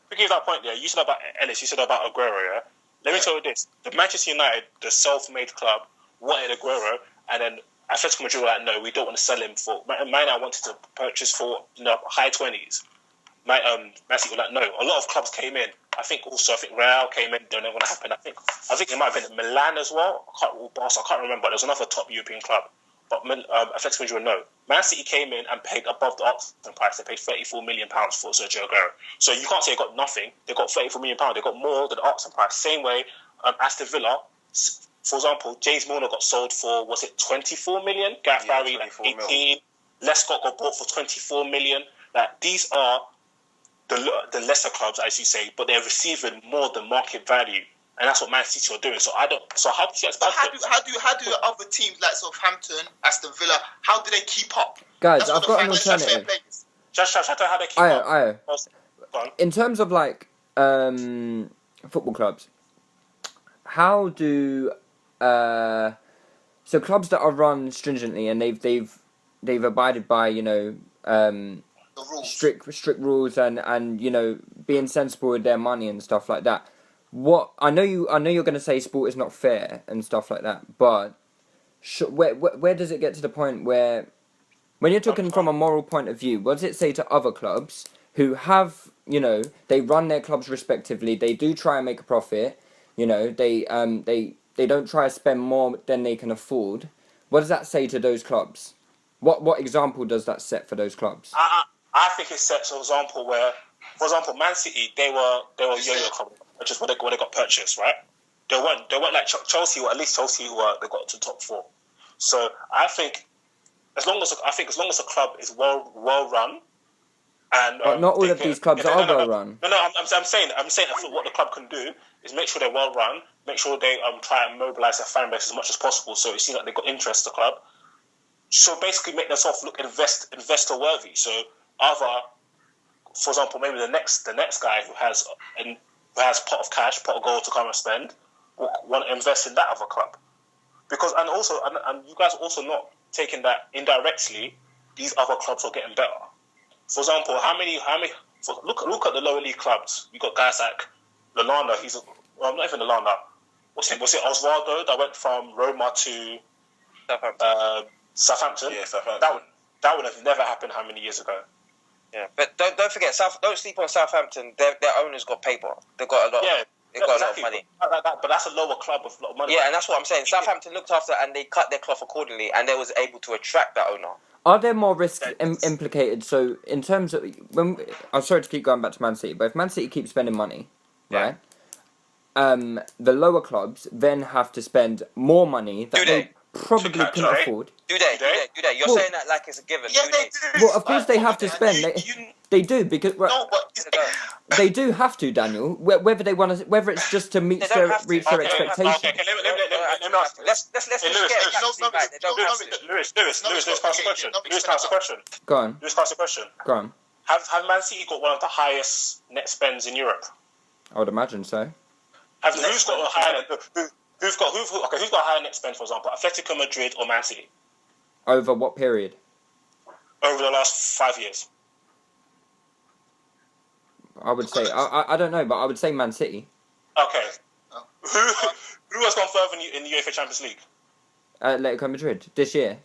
Quickly that point. Yeah, you said about Ellis. You said about Aguero. Yeah. Let me tell you this: the Manchester United, the self-made club, wanted Aguero, and then Atletico Madrid were like, no, we don't want to sell him for. Man, I wanted to purchase for high 20s. Man City were like, no. A lot of clubs came in. I think Real came in. Don't know what's going to happen. I think it might have been Milan as well. I can't remember. There was another top European club, but Atletico Madrid were no. Man City came in and paid above the asking price. They paid £34 million for Sergio Aguero. So you can't say they got nothing. They got £34 million. They got more than the asking price. Same way, Aston Villa. For example, James Milner got sold for, was it 24 million? Gareth Barry, 18. Les Scott got bought for 24 million. Like, these are the lesser clubs, as you say, but they're receiving more than market value. and that's what Man City are doing. So I don't. So how do you expect?
How do other teams like Southampton, Aston Villa, how do they keep up?
Guys, I've got an alternative.
Just how they keep up.
In terms of like football clubs, how do so clubs that are run stringently and they've abided by the rules. strict rules and being sensible with their money and stuff like that. What I know you're going to say sport is not fair and stuff like that, but where does it get to the point where, when you're talking from a moral point of view, what does it say to other clubs who have, they run their clubs respectively, they do try and make a profit, they don't try to spend more than they can afford. What does that say to those clubs? What example does that set for those clubs?
I think it sets an example where, for example, Man City, they were a yo-yo club, which is when they got purchased, right? They weren't like Chelsea, or at least Chelsea they got to top 4. So I think as long as a club is well run, and
but not all of these clubs are well run.
No, I'm saying what the club can do is make sure they're well run, make sure they try and mobilise their fan base as much as possible, so it seems like they've got interest in the club. So basically, make themselves look investor worthy. So either, for example, maybe the next guy who has pot of cash, pot of gold to come and spend, will want to invest in that other club. Because and you guys are also not taking that indirectly. These other clubs are getting better. For example, how many? Look at the lower league clubs. You got guys like Lallana. Not even Lallana. Was it Osvaldo that went from Roma to Southampton?
Yeah, Southampton.
That would have never happened how many years ago?
Yeah, but don't forget, don't sleep on Southampton. Their owners got paper. They've got a lot.
Yeah.
They've got a lot of money.
But that's a lower club with a lot of money.
Yeah, and that's what I'm saying. Southampton looked after and they cut their cloth accordingly, and they was able to attract that owner.
Are there more risks implicated? So in terms of I'm sorry to keep going back to Man City, but if Man City keeps spending money, right? The lower clubs then have to spend more money that they probably couldn't afford.
Do they? You're saying that like it's a given.
Yeah, they do.
Well, of course they have to spend. They do because they do have to, Daniel. Whether they want to, whether it's just to reach their expectations.
Okay, let me ask you.
Let's get
Lewis, ask a question.
Go on.
Lewis, ask a question.
Go on.
Have Man City got one of the highest net spends in Europe?
I would imagine so.
Who's got a higher net spend, for example, Atletico Madrid or Man City?
Over what period?
Over the last 5 years.
I would say I don't know, but I would say Man City.
Okay. Who has gone further in the UEFA Champions League?
Atletico Madrid this year.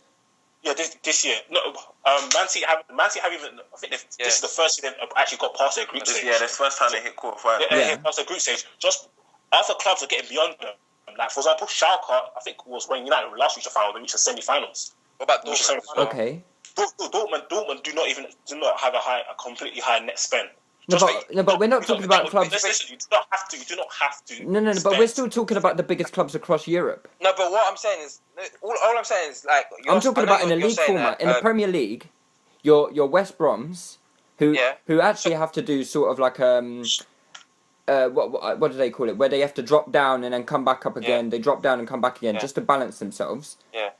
Yeah, this year. No, Man City have even. I think this is the first year they've actually got past their group stage.
Yeah, this first time they hit quarterfinals.
They hit past their group stage. Just other clubs are getting beyond them. Like, for example, Schalke, I think, was when United last reached the final. They reached the semi-finals.
What about Dortmund?
Okay.
Dortmund do not have a completely high net spend.
But we're not talking about clubs.
Listen, you do not have to.
No, but we're still talking about the biggest clubs across Europe.
No, but what I'm saying is, all I'm saying is like.
I'm talking about in a league format, in the Premier League. Your West Broms, who actually have to do sort of like what do they call it? Where they have to drop down and then come back up again. They drop down and come back again just to balance themselves.
Yeah.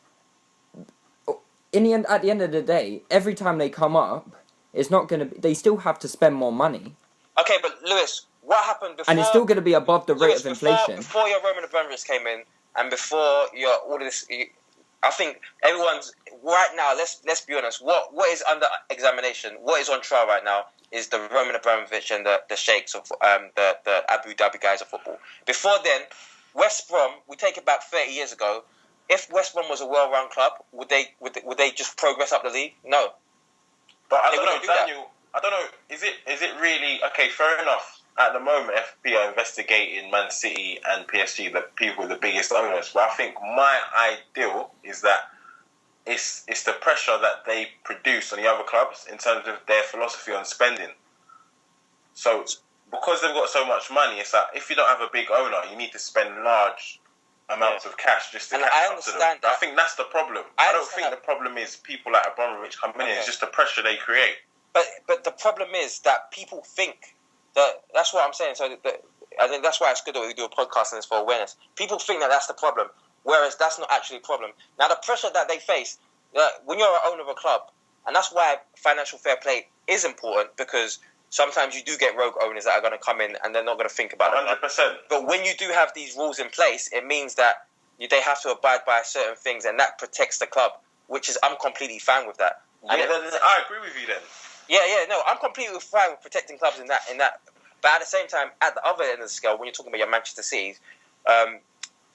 At the end of the day, every time they come up, it's not going to be... They still have to spend more money.
Okay, but Lewis, what happened before...
And it's still going to be above the rate of inflation.
Before your Roman Abramovich came in, and before your all of this... I think everyone's... Right now, let's be honest, what is under examination, what is on trial right now is the Roman Abramovich and the sheikhs of the Abu Dhabi guys of football. Before then, West Brom, we take it back 30 years ago, if West Brom was a well-run club, would they just progress up the league? No.
But I don't know, Daniel. I don't know. Is it really okay? Fair enough. At the moment, FFP are investigating Man City and PSG, the people with the biggest owners. But I think my ideal is that it's the pressure that they produce on the other clubs in terms of their philosophy on spending. So because they've got so much money, it's like if you don't have a big owner, you need to spend large amounts of cash just to catch up to them.
That.
I think that's the problem. I don't think the problem is people like Abramovich coming in. It's just the pressure they create.
But the problem is that people think that's what I'm saying. So I think that's why it's good that we do a podcast on this for awareness. People think that that's the problem, whereas that's not actually a problem. Now, the pressure that they face, when you're an owner of a club, and that's why financial fair play is important, because sometimes you do get rogue owners that are going to come in and they're not going to think about it.
100%.
But when you do have these rules in place, it means that they have to abide by certain things, and that protects the club, which is, I'm completely fine with that.
Yeah, I agree with you then.
No, I'm completely fine with protecting clubs in that. But at the same time, at the other end of the scale, when you're talking about your Manchester Cities, I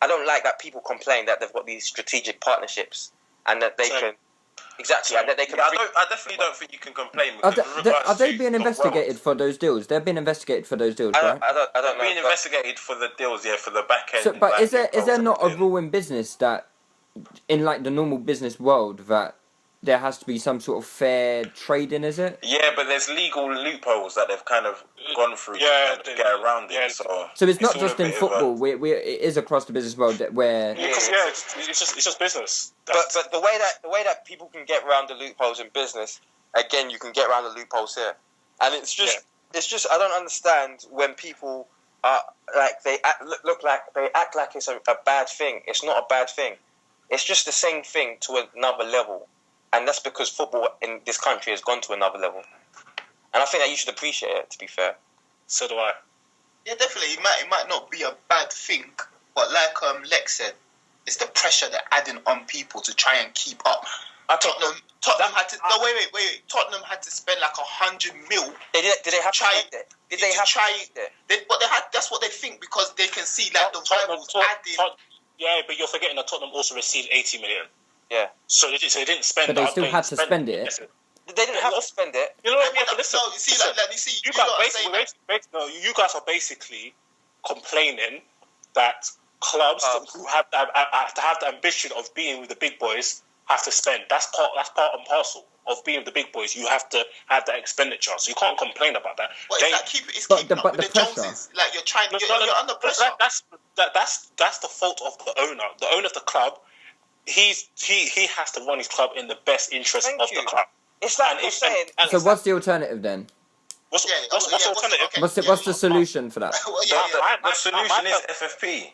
don't like that people complain that they've got these strategic partnerships and that they can. Exactly, and that they can.
I definitely don't think you can complain.
Are they being investigated for those deals? They're being investigated for those deals, right?
I don't know.
Being investigated for the deals, for the back end.
So, but is there not a rule in business that, in like the normal business world, that there has to be some sort of fair trading? Is it?
Yeah, but there's legal loopholes that they've kind of gone through to get around it. So
it's not just in football. It is across the business world where.
It's just business.
But the way that people can get around the loopholes in business, again, you can get around the loopholes here, and it's just I don't understand when people are like they act like it's a bad thing. It's not a bad thing. It's just the same thing to another level, and that's because football in this country has gone to another level, and I think that you should appreciate it. To be fair,
so do I.
Yeah, definitely. It might not be a bad thing, but like Lex said, it's the pressure they're adding on people to try and keep up. Tottenham had to. No, wait. Tottenham had to spend like 100 mil.
Did they have to try it? Did they have to try it?
But they had. That's what they think, because they can see like the rivals adding.
Yeah, but you're forgetting that Tottenham also received 80 million.
Yeah.
So they didn't spend.
But they still had to spend it.
They didn't have to spend it.
You know what?
Listen. No, you see, let me see.
You guys are basically complaining that clubs who have to have the ambition of being with the big boys have to spend. That's part and parcel of being with the big boys. You have to have that expenditure, so you can't complain about that.
Well, keeping up with the Joneses. Like you're under pressure.
That's the fault of the owner. The owner of the club, he has to run his club in the best interest of the club.
It's like you're saying.
So what's the alternative then?
What's the alternative?
Okay.
What's the solution for that?
The solution is FFP.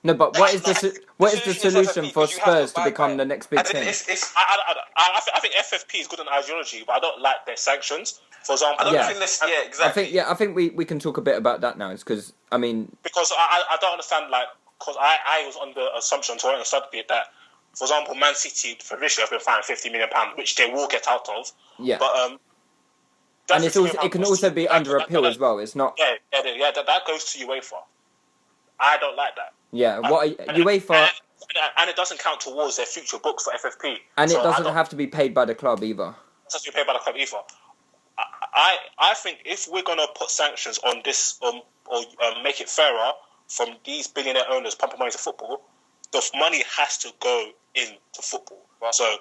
No, but what is the solution for Spurs to become the next big thing?
I think FFP is good in ideology, but I don't like their sanctions. For example,
exactly.
I think we can talk a bit about that now. It's because
because I don't understand, like, because I was under the assumption to study that, for example, Man City for this year have been fined £50 million, which they will get out of.
Yeah.
But
and it can also be under appeal as well. It's not.
Yeah. That goes to UEFA. I don't like that.
Yeah, UEFA...
And it doesn't count towards their future books for FFP.
And it doesn't have to be paid by the club either.
It doesn't have to be paid by the club either. I think if we're going to put sanctions on this or make it fairer from these billionaire owners pumping money into football, the money has to go into football. So,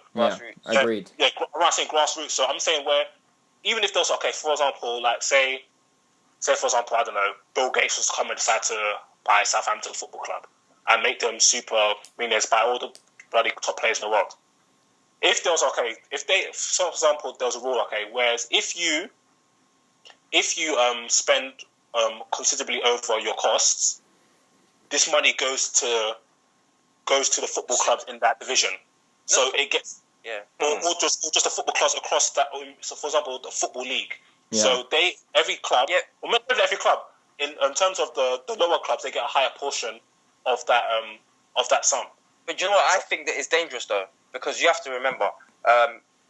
agreed.
Yeah, I'm saying grassroots. So I'm saying where, even if there's, okay, for example, like say for example, I don't know, Bill Gates was to come and decide to buy Southampton Football Club and make them super millionaires, buy all the bloody top players in the world. If there was, for example, there was a rule, whereas if you spend considerably over your costs, this money goes to the football clubs in that division. So it gets or just the football clubs across that. So for example, the football league. Yeah. So every club, in terms of the lower clubs, they get a higher portion of that sum.
But you know what? I think that it's dangerous though, because you have to remember,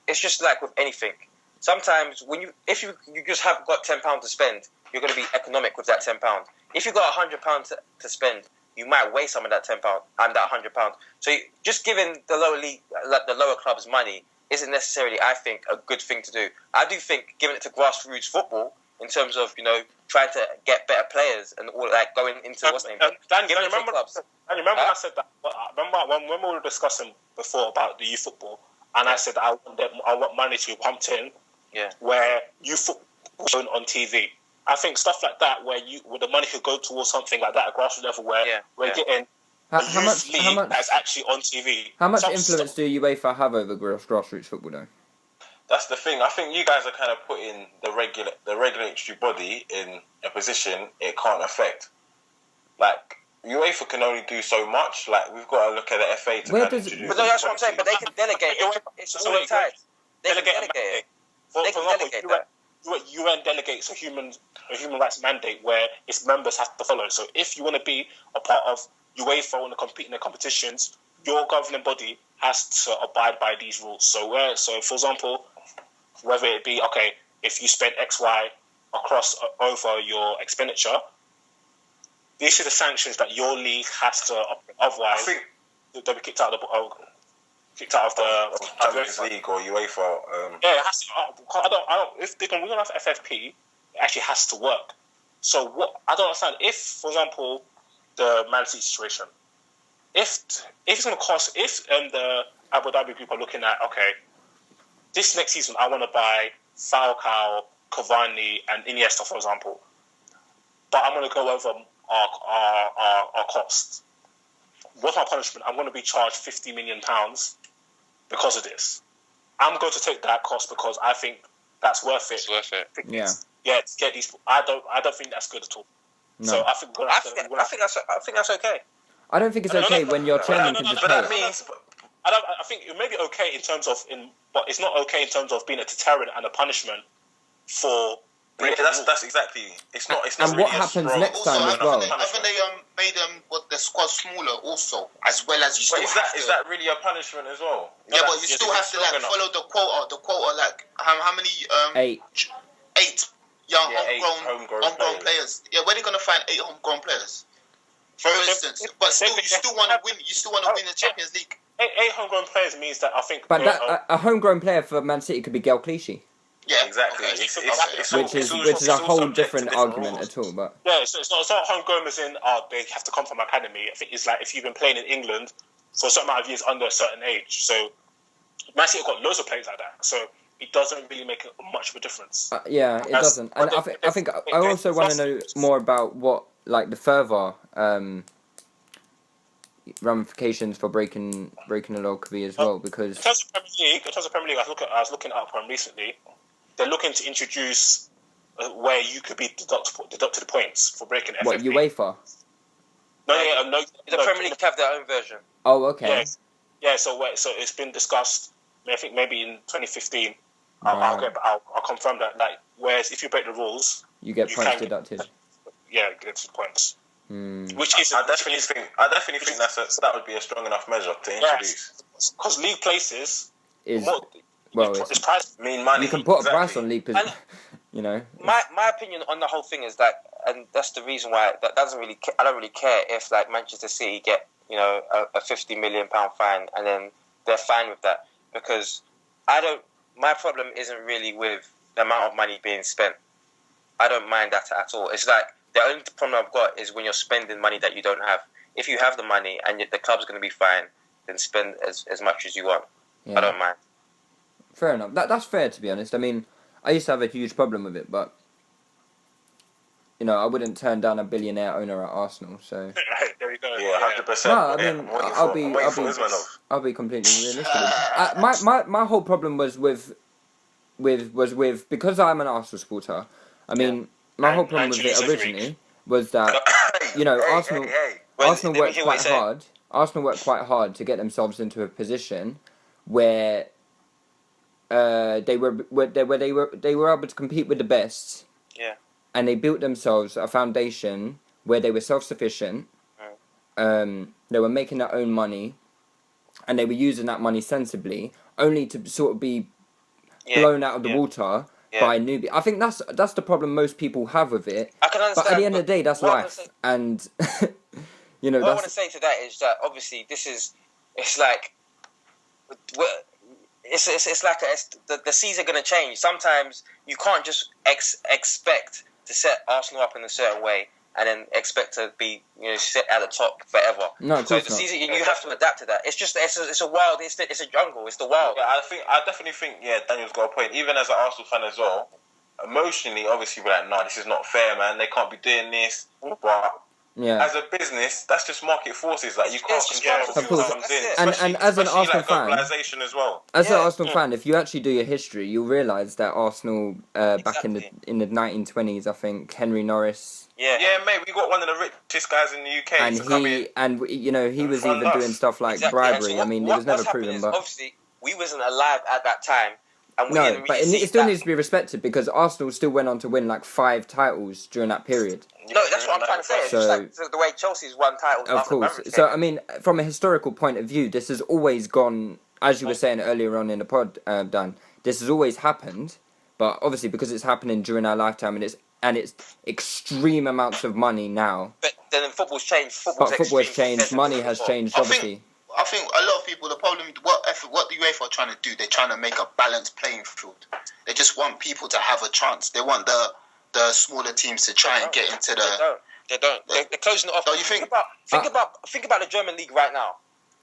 it's just like with anything. Sometimes if you just have got £10 to spend, you're going to be economic with that £10. If you've got £100 to spend, you might waste some of that £10 and that £100. So just giving the lower league, the lower clubs money isn't necessarily, I think, a good thing to do. I do think giving it to grassroots football in terms of, trying to get better players and all like going into what's name.
Dan, remember I said that? Remember when we were discussing before about the youth football, and I said that I want money to be pumped in, where youth football shown on TV. I think stuff like that, where the money could go towards something like that at grassroots level, where we're getting how much that's actually on TV.
How much influence do UEFA have over grassroots football, though?
That's the thing. I think you guys are kind of putting the regulatory body in a position it can't affect. like UEFA can only do so much. Like we've got to look at the FA to
Where
kind of
does-
introduce.
But no, that's what I'm saying. But they can delegate. It's all tied. They can delegate it.
For
They can
example,
delegate that.
UN delegates a human rights mandate where its members have to follow. So if you want to be a part of UEFA and compete in the competitions, your governing body has to abide by these rules. So for example, whether it be if you spend XY across over your expenditure, these are the sanctions that your league has to. Otherwise,
I think
they'll be kicked out of the
Champions League or UEFA.
Yeah, it has to. I don't. If they can win off FFP, it actually has to work. So what? I don't understand. If, for example, the Man City situation, if it's going to cost, if the Abu Dhabi group are looking at, this next season I want to buy Falcao, Cavani, and Iniesta, for example, but I'm going to go over our cost. What's my punishment? I'm going to be charged £50 million because of this. I'm going to take that cost because I think that's worth it.
It's worth it.
Yeah.
Yeah, to get these. I don't think that's good at all.
No.
So I think
that's okay.
I don't think it's okay when your chairman can just
But
pay.
that means.
I think it may be okay in terms of but it's not okay in terms of being a deterrent and a punishment for.
Yeah, that's exactly. It's not.
And
really
what
a
happens
strong-
next time as well?
Haven't they made the squad smaller also, as well as you still
But
have to...
is that really a punishment as well?
Yeah, but you still have to follow the quota. The quota, how many?
8.
8 young
Yeah, 8
homegrown players. Yeah, where are they gonna find 8 homegrown players? For instance, but still, you still want to win. You still want to win the Champions League.
8 homegrown players means that I think.
But a homegrown player for Man City could be Gael Clichy,
Yeah,
Exactly.
okay.
which is a whole different argument at all. But
Yeah, so it's not homegrown as in they have to come from academy. I think it's like if you've been playing in England for a certain amount of years under a certain age. So Man City have got loads of players like that. So it doesn't really make much of a difference.
yeah, it doesn't. And I think I also want to know more about what the further ramifications for breaking the law could be as well, because
In terms of Premier League, I was looking up one recently. They're looking to introduce where you could be deducted points for breaking FFP.
what UEFA?
No.
The Premier League have their own version.
Oh, okay.
Yeah. So it's been discussed. I think maybe in 2015.
Right.
I'll confirm that. Whereas if you break the rules,
You get
You
points
can-
deducted.
get some points.
Hmm.
Which is
I definitely think that would be a strong enough measure to introduce.
because league places.
Is
It's price.
I mean, money.
you can put a
exactly.
price on league,
And-
you know.
My opinion on the whole thing is that, and that's the reason why that doesn't really. I don't really care if Manchester City get a £50 million fine and then they're fine with that, because I don't. My problem isn't really with the amount of money being spent. I don't mind that at all. It's like the only problem I've got is when you're spending money that you don't have. If you have the money and the club's going to be fine, then spend as much as you want.
Yeah.
I don't mind.
Fair enough. That's fair, to be honest. I mean, I used to have a huge problem with it, but I wouldn't turn down a billionaire owner at Arsenal. So
There we go.
Yeah, 100%.
no, I mean, I'll be completely realistic. My whole problem was with because I'm an Arsenal supporter. I mean, my whole problem with it originally was that Arsenal worked quite hard. Arsenal worked quite hard to get themselves into a position where they were able to compete with the best.
Yeah.
And they built themselves a foundation where they were self-sufficient. They were making their own money, and they were using that money sensibly, only to sort of be blown out of the water by a newbie. I think that's the problem most people have with it.
I can understand.
But at the end of the day, that's life, and
what I want to say to that is that obviously it's like the seas are going to change. Sometimes you can't just expect to set Arsenal up in a certain way and then expect to be set at the top forever.
No, of
so
course
the
not.
season you have to adapt to that. It's just it's a wild. It's a jungle. It's the wild.
Yeah, I definitely think Daniel's got a point. Even as an Arsenal fan as well, emotionally, obviously, we're like, no, this is not fair, man. They can't be doing this. But
Yeah.
as a business, that's just market forces. Like, you can't
it's just
control
market
who
forces.
comes in.
That's it.
And as an
especially
Arsenal
like
fan,
globalization as well.
As an
Yeah.
Arsenal fan, if you actually do your history, you'll realise that Arsenal back
Exactly.
in the 1920s, I think Henry Norris
Yeah.
Yeah, mate, we got one of the richest guys in the UK
and
to come in.
he was
fund
even
us.
doing stuff like
Exactly.
bribery.
And so
I mean, it was never
what's happened
proven,
is,
but
obviously we wasn't alive at that time, and we
no,
didn't
but
really
it
see
still
that.
needs to be respected because Arsenal still went on to win like 5 titles during that period.
No, that's what I'm trying to say. It's
So-
just like the way Chelsea's won titles.
Of
after
course.
Abramovich
So
came.
I mean, from a historical point of view, this has always gone, as you were saying earlier on in the pod, Dan. This has always happened, but obviously because it's happening during our lifetime and it's extreme amounts of money now.
But then football's changed.
But football has
extreme
changed,
compared to
money has
before.
changed,
I
obviously.
I think a lot of people, the problem, what the UEFA are trying to do, they're trying to make a balanced playing field. They just want people to have a chance. They want the smaller teams to try and get into the.
They don't. They're closing it off.
Don't you think?
Think about the German league right now.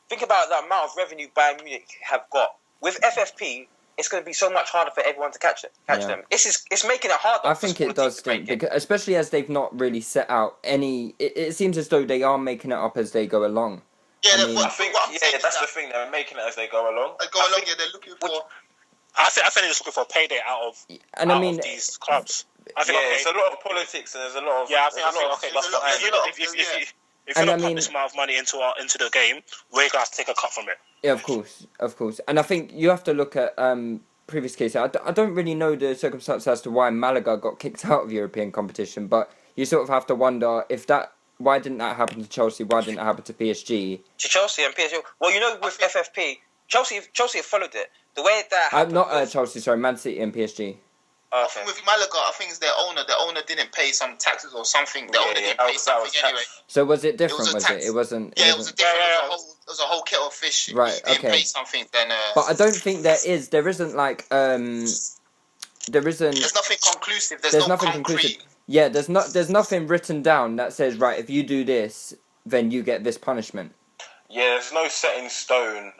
Think about the amount of revenue Bayern Munich have got with FFP. It's going to be so much harder for everyone to catch them. It's making it harder.
I think it does stink, because, especially as they've not really set out any. It seems as though they are making it up as they go along.
Yeah,
I mean-
I think, that's the thing. They're making it as they go along.
They're looking for.
I think they're just looking for a payday out of these clubs. I think
it's a lot of politics and there's a lot of
I think okay. If you're not putting this amount of money into the game, we're gonna have to take a cut from it.
Yeah, of course. And I think you have to look at previous cases. I don't really know the circumstances as to why Malaga got kicked out of European competition, but you sort of have to wonder why didn't that happen to Chelsea? Why didn't it happen to PSG?
To Chelsea and PSG. Well, with FFP, Chelsea have followed it. The way that happened
Not
was,
Chelsea, sorry, Man City and PSG.
I think with Malaga, I think it's their owner. The owner didn't pay some taxes or something. The owner didn't pay something anyway.
So was it different?
It was a tax.
It wasn't.
Yeah, it was a different. It was a whole kettle of fish.
Right,
He didn't
okay.
pay something. Then.
But I don't think there isn't like there isn't.
There's nothing conclusive. There's no
nothing
concrete.
conclusive. Yeah, there's nothing written down that says, right, if you do this, then you get this punishment.
Yeah, there's no set in stone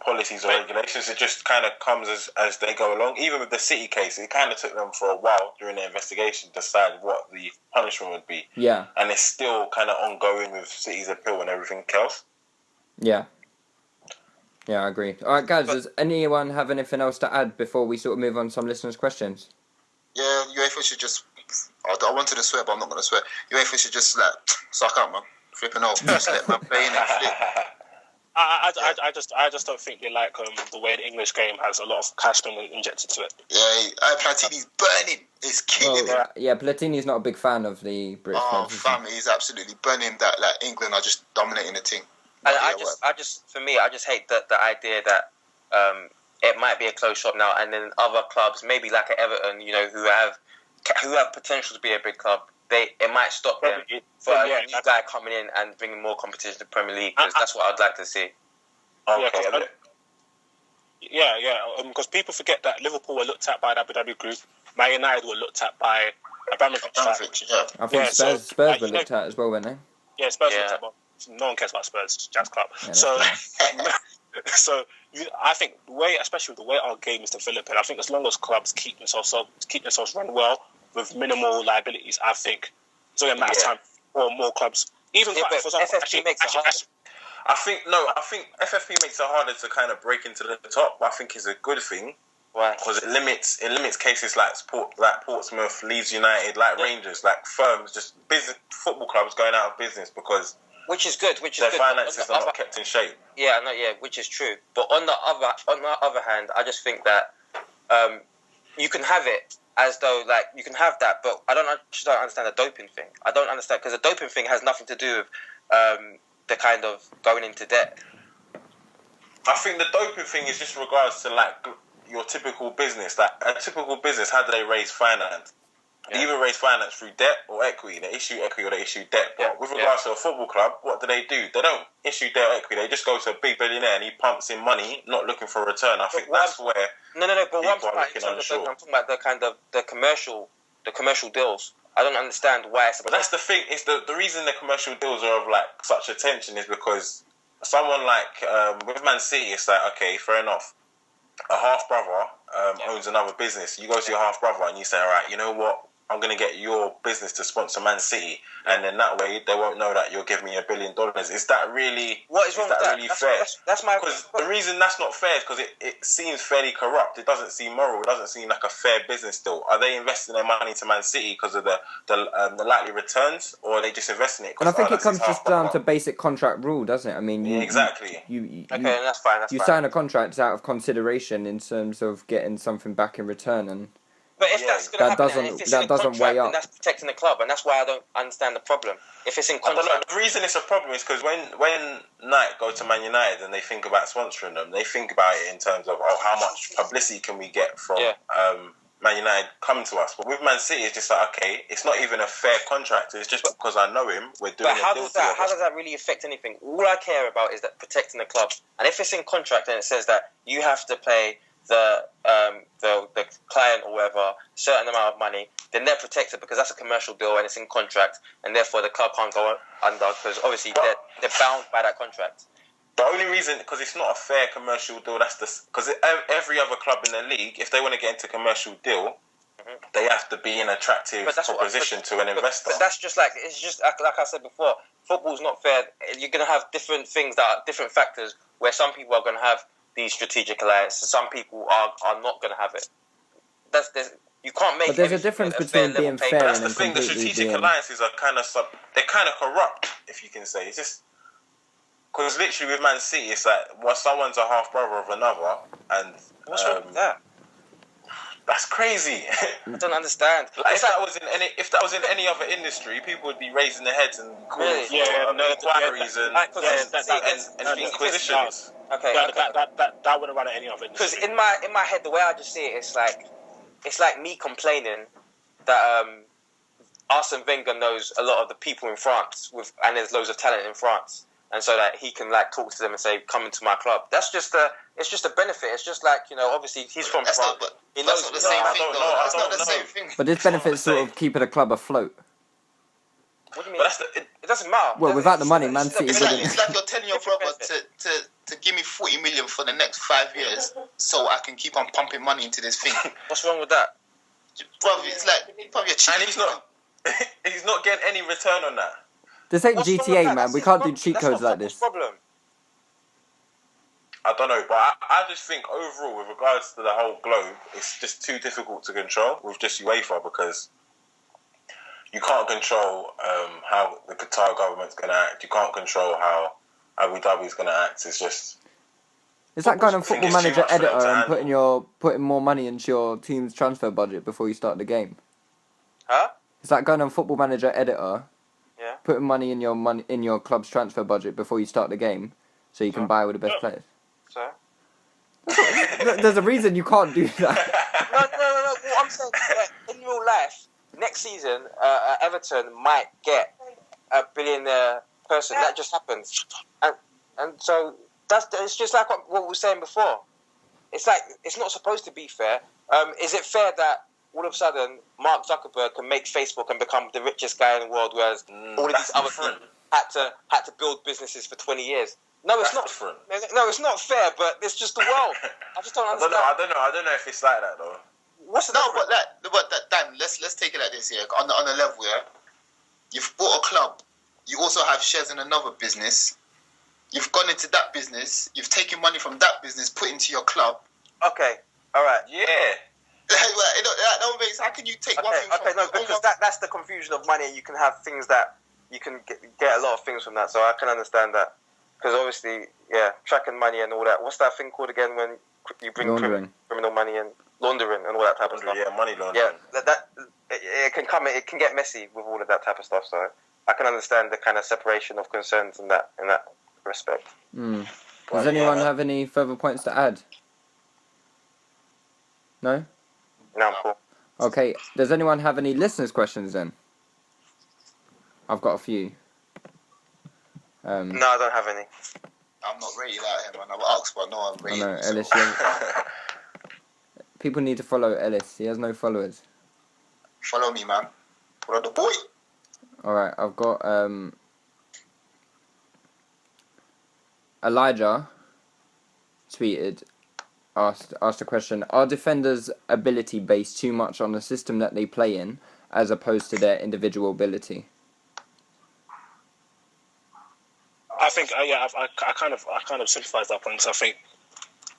policies or regulations. It just kind of comes as they go along. Even with the City case, it kind of took them for a while during the investigation to decide what the punishment would be.
Yeah.
And it's still kind of ongoing with City's appeal and everything else.
Yeah. Yeah, I agree. All right, guys, does anyone have anything else to add before we sort of move on to some listeners' questions?
Yeah, UEFA should just. I wanted to swear, but I'm not going to swear. UEFA should just suck up, man. Flipping off, just let man play in it. Flip.
I just don't think they like the way the English game has a lot of cash being injected to it.
Yeah, Platini's burning. It's killing him.
Yeah, Platini's not a big fan of the British clubs, is he?
Fam, he's absolutely burning that. Like England are just dominating the team.
And I just hate the idea that it might be a close shop now, and then other clubs, maybe like at Everton, who have potential to be a big club, it might stop them for a new guy coming in and bringing more competition to the Premier League, because that's what I'd like to see.
Okay.
Because people forget that Liverpool were looked at by the Abu Dhabi group, Man United were looked at by Abramovich.
I think Spurs were looked at as well, weren't they?
Yeah, Spurs were looked at. Well, no one cares about Spurs, it's Jazz Club.
Yeah,
so I think especially the way our game is developing, I think as long as clubs keep themselves run well with minimal liabilities, I think it's only a matter of time for more clubs. Even for example,
FFP makes it harder.
I think FFP makes it harder to kind of break into the top. But I think it's a good thing.
Why?
Because it limits cases like Portsmouth, Leeds United, like Rangers, like firms, just business football clubs going out of business because
which is good.
their finances are not kept in shape.
Yeah, which is true. But on the other hand, I just think that you can have it as though you can have that, but I don't understand the doping thing. I don't understand, because the doping thing has nothing to do with the kind of going into debt.
I think the doping thing is just regards to your typical business. Like a typical business, how do they raise finance? They either raise finance through debt or equity. They issue equity or they issue debt. But with regards to a football club, what do? They don't issue debt or equity. They just go to a big billionaire and he pumps in money, not looking for a return. I think that's where
no. But what
I'm
talking about the kind of the commercial deals. I don't understand why.
But that's the thing. It's the reason the commercial deals are of such attention is because someone with Man City, it's okay, fair enough. A half brother owns another business. You go to your half brother and you say, all right, you know what? I'm going to get your business to sponsor Man City, and then that way they won't know that you're giving me $1 billion. Is that really?
What is wrong with that?
Really fair?
That's my.
Because the reason that's not fair is because it seems fairly corrupt. It doesn't seem moral. It doesn't seem like a fair business deal. Are they investing their money to Man City because of the likely returns, or are they just investing it?
And I think it comes just down to basic contract rule, doesn't it? I mean,
exactly.
You
okay, that's fine.
You sign a contract out of consideration in terms of getting something back in return, and.
But if that's going to happen, if it's in a contract,
weigh up.
then that's protecting the club, and that's why I don't understand the problem. If it's in contract,
I don't know. The reason it's a problem is because when Nike go to Man United and they think about sponsoring them, they think about it in terms of how much publicity can we get from Man United come to us. But with Man City, it's just like, okay, it's not even a fair contract. It's just because I know him, we're doing. But
how does that really affect anything? All I care about is that protecting the club. And if it's in contract and it says that you have to pay the client or whatever a certain amount of money, then they're protected because that's a commercial deal and it's in contract, and therefore the club can't go under because obviously they're bound by that contract.
The only reason, because it's not a fair commercial deal, because every other club in the league, if they want to get into a commercial deal, they have to be an attractive proposition to an investor. But
that's just like I said before, football's not fair. You're going to have different things that are different factors where some people are going to have these strategic alliances. Some people are not going to have it. You can't make.
But there's a difference between being fair and
that's the thing. The strategic alliances are they're kind of corrupt, if you can say. It's just because literally with Man City, it's like someone's a half brother of another, and
what's wrong with that?
That's crazy.
I don't understand.
If that was in any other industry, people would be raising their heads and calling inquiries and inquisitions.
Okay, that wouldn't run at any other industry.
Because in my head, the way I just see it, it's like me complaining that Arsene Wenger knows a lot of the people in France and there's loads of talent in France, and so that he can talk to them and say, "Come into my club." It's just a benefit. It's just obviously he's from France.
That's not the same thing, though. That's not the same thing.
But this benefits sort of keeping a club afloat.
What do you mean? It doesn't matter.
Well, without the money, Man City wouldn't.
It's like you're telling your brother to give me 40 million for the next 5 years so I can keep on pumping money into this thing.
What's wrong with that?
Bro, it's like probably a cheat.
And he's not getting any return on that.
This ain't GTA, man. We can't do cheat codes like this.
Problem.
I don't know, but I just think overall, with regards to the whole globe, it's just too difficult to control with just UEFA because you can't control how the Qatar government's going to act. You can't control how Abu Dhabi's going to act. It's just...
Is that going on Football Manager editor and putting more money into your team's transfer budget before you start the game?
Huh?
Is that going on Football Manager editor?
Yeah.
Putting money in your club's transfer budget before you start the game, so you can buy all the best players.
So?
There's a reason you can't do that.
No. What I'm saying is in real life, next season, Everton might get a billionaire person. That just happens, and so it's just like what we were saying before. It's like it's not supposed to be fair. Is it fair that all of a sudden Mark Zuckerberg can make Facebook and become the richest guy in the world, whereas all of these other people had to build businesses for 20 years? No, it's not.
Different.
No, it's not fair. But it's just the world. I just don't understand.
I don't know if it's like that though.
What's the
Dan, let's take it like this here. On the level, yeah. You've bought a club. You also have shares in another business. You've gone into that business. You've taken money from that business, put into your club.
Okay. All right.
Yeah.
That makes. How can you take one thing?
Okay. No, because that's the confusion of money. You can have things that you can get a lot of things from that. So I can understand that. Because obviously, tracking money and all that. What's that thing called again when you bring criminal money and laundering and all that type of stuff?
Yeah, money laundering.
Yeah, it can get messy with all of that type of stuff. So I can understand the kind of separation of concerns in that respect.
Does anyone have any further points to add? No?
No, I'm cool.
Okay, does anyone have any listeners' questions then? I've got a few.
No, I don't have any.
I'm not rated out here, man. I've asked, but no, I'm rated.
I know, Ellis. People need to follow Ellis. He has no followers.
Follow me, man. Follow the boy.
Alright, I've got Elijah tweeted, asked a question: are defenders' ability based too much on the system that they play in, as opposed to their individual ability.
I think, I kind of sympathise that point. So I think,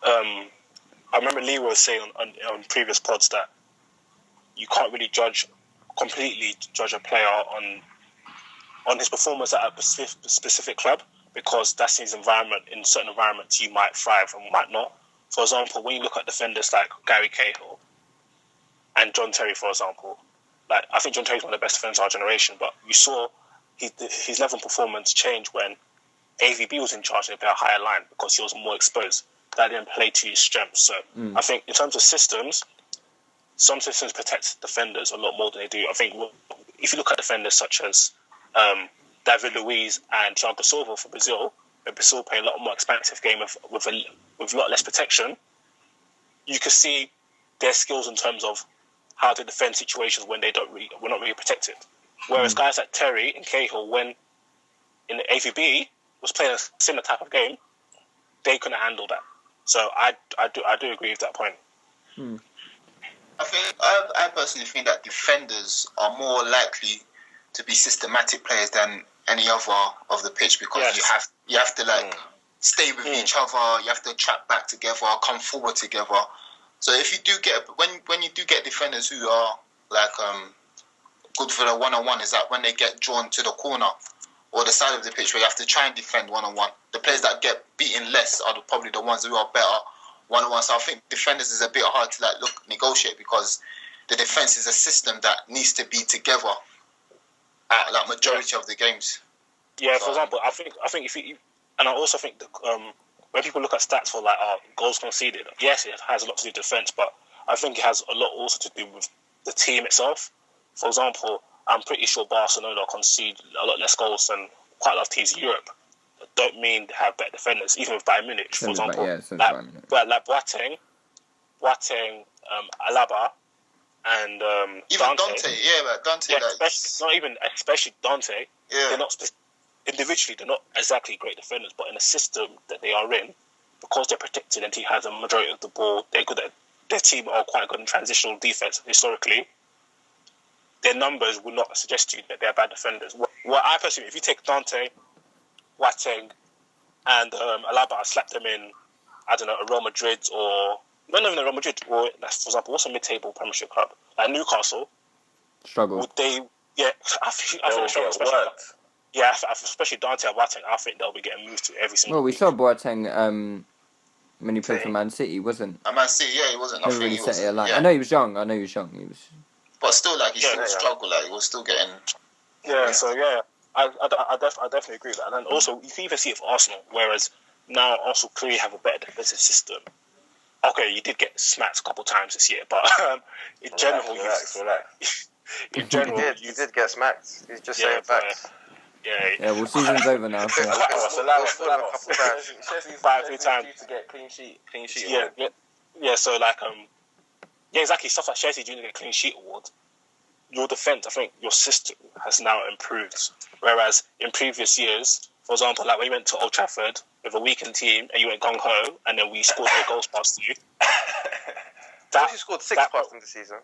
I remember Leroy saying on previous pods that you can't really completely judge a player on his performance at a specific club, because that's his environment. In certain environments, you might thrive and might not. For example, when you look at defenders like Gary Cahill and John Terry, for example, like I think John Terry's one of the best defenders of our generation, but you saw his level of performance change when AVB was in charge and they play a higher line because he was more exposed. That didn't play to his strengths. So I think in terms of systems, some systems protect defenders a lot more than they do. I think if you look at defenders such as David Luiz and Thiago Silva for Brazil, where Brazil play a lot more expansive game with a lot less protection, you can see their skills in terms of how to defend situations when we're not really protected. Whereas guys like Terry and Cahill, when in the AVB was playing a similar type of game, they couldn't handle that. So I do agree with that point.
I personally think that defenders are more likely to be systematic players than any other of the pitch, because you have to stay with each other, you have to track back together, come forward together. So if you do get when you do get defenders who are good for the one-on-one, is that when they get drawn to the corner or the side of the pitch where you have to try and defend one-on-one. The players that get beaten less are probably the ones who are better one-on-one. So I think defenders is a bit hard to negotiate, because the defense is a system that needs to be together at majority of the games.
Yeah, for example, I think if you, and I also think that, when people look at stats for goals conceded, yes, it has a lot to do with defense, but I think it has a lot also to do with the team itself. For example, I'm pretty sure Barcelona concede a lot less goals than quite a lot of teams in Europe. That don't mean they have better defenders, even with Bayern Munich, for example. Like Boateng, Alaba, and
even
Dante.
Dante.
Especially Dante.
Yeah.
They're not individually. They're not exactly great defenders, but in a system that they are in, because they're protected and he has a majority of the ball, they're good at. Their team are quite good in transitional defense historically. Their numbers would not suggest to you that they're bad defenders. Well, I personally, if you take Dante, Boateng, and Alaba, slap them in, I don't know, a Real Madrid or not even a Real Madrid, or for example, what's a mid-table Premiership club like Newcastle?
Struggle.
Would they? Yeah, I think they struggle. Especially Dante and Boateng. I think they'll be getting moved to every single.
Well, we saw Boateng when he played for Man City, wasn't?
At Man City, he wasn't. I think
really
he was.
I know he was young. He was.
But still, he still struggled. He was still getting.
Yeah. So I definitely agree with that. And then also, you can even see it for Arsenal. Whereas now Arsenal clearly have a better defensive system. Okay, you did get smacked a couple of times this year, but in general,
relax.
In general,
you did get smacked. He's just saying facts.
Yeah, well, season's over now. So.
Five times to get clean sheet.
Yeah. So exactly. Stuff like Chelsea doing the clean sheet award. Your defense, I think, your system has now improved. Whereas in previous years, for example, when you went to Old Trafford with a weakened team and you went gung ho, and then we scored 8 goals past you.
You scored 6 past them this season.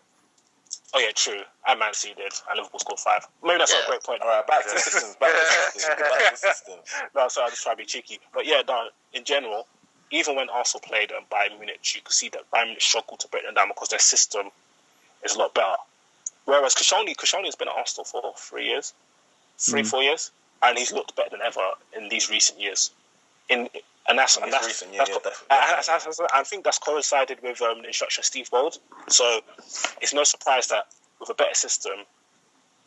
Oh yeah, true. And Man City did, and Liverpool scored 5. Maybe that's not a great point.
All right, back to the systems.
No, sorry, I just try to be cheeky. But in general, even when Arsenal played Bayern Munich, you could see that Bayern Munich struggled to break them down because their system is a lot better. Whereas Koscielny has been at Arsenal for 4 years, and he's looked better than ever in these recent years. I think that's coincided with the instruction of Steve Bold. So it's no surprise that with a better system,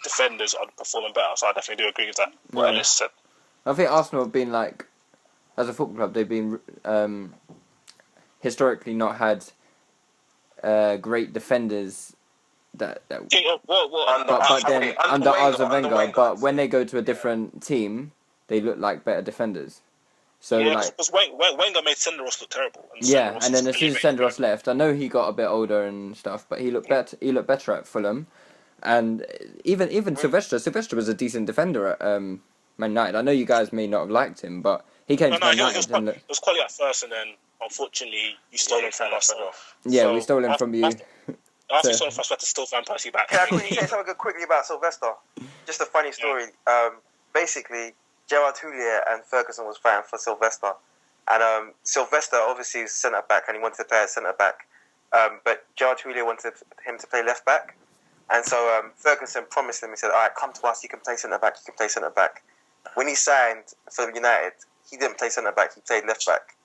defenders are performing better. So I definitely do agree with that. What Ellis said.
I think Arsenal have been as a football club, they've been historically not had great defenders. But then under Arsene Wenger, but when they go to a different team, they look like better defenders. So
because Wenger made Senderos look terrible.
And then as soon as Senderos left, I know he got a bit older and stuff, but he looked better. He looked better at Fulham, and even Silvestre. Silvestre was a decent defender at Man United. I know you guys may not have liked him, but he came to Man United.
It was quality at first, and then unfortunately you stole him from us.
Yeah, we stole him from you.
After you saw Sylvester still Van Persie back.
Can I quickly say something quickly about Sylvester? Just a funny story. Basically, Gerard Houllier and Ferguson was fighting for Sylvester. And Sylvester obviously is centre back and he wanted to play as centre back. But Gerard Houllier wanted him to play left back. And so Ferguson promised him, he said, all right, come to us, you can play centre back, you can play centre back. When he signed for United, he didn't play centre back, he played left back.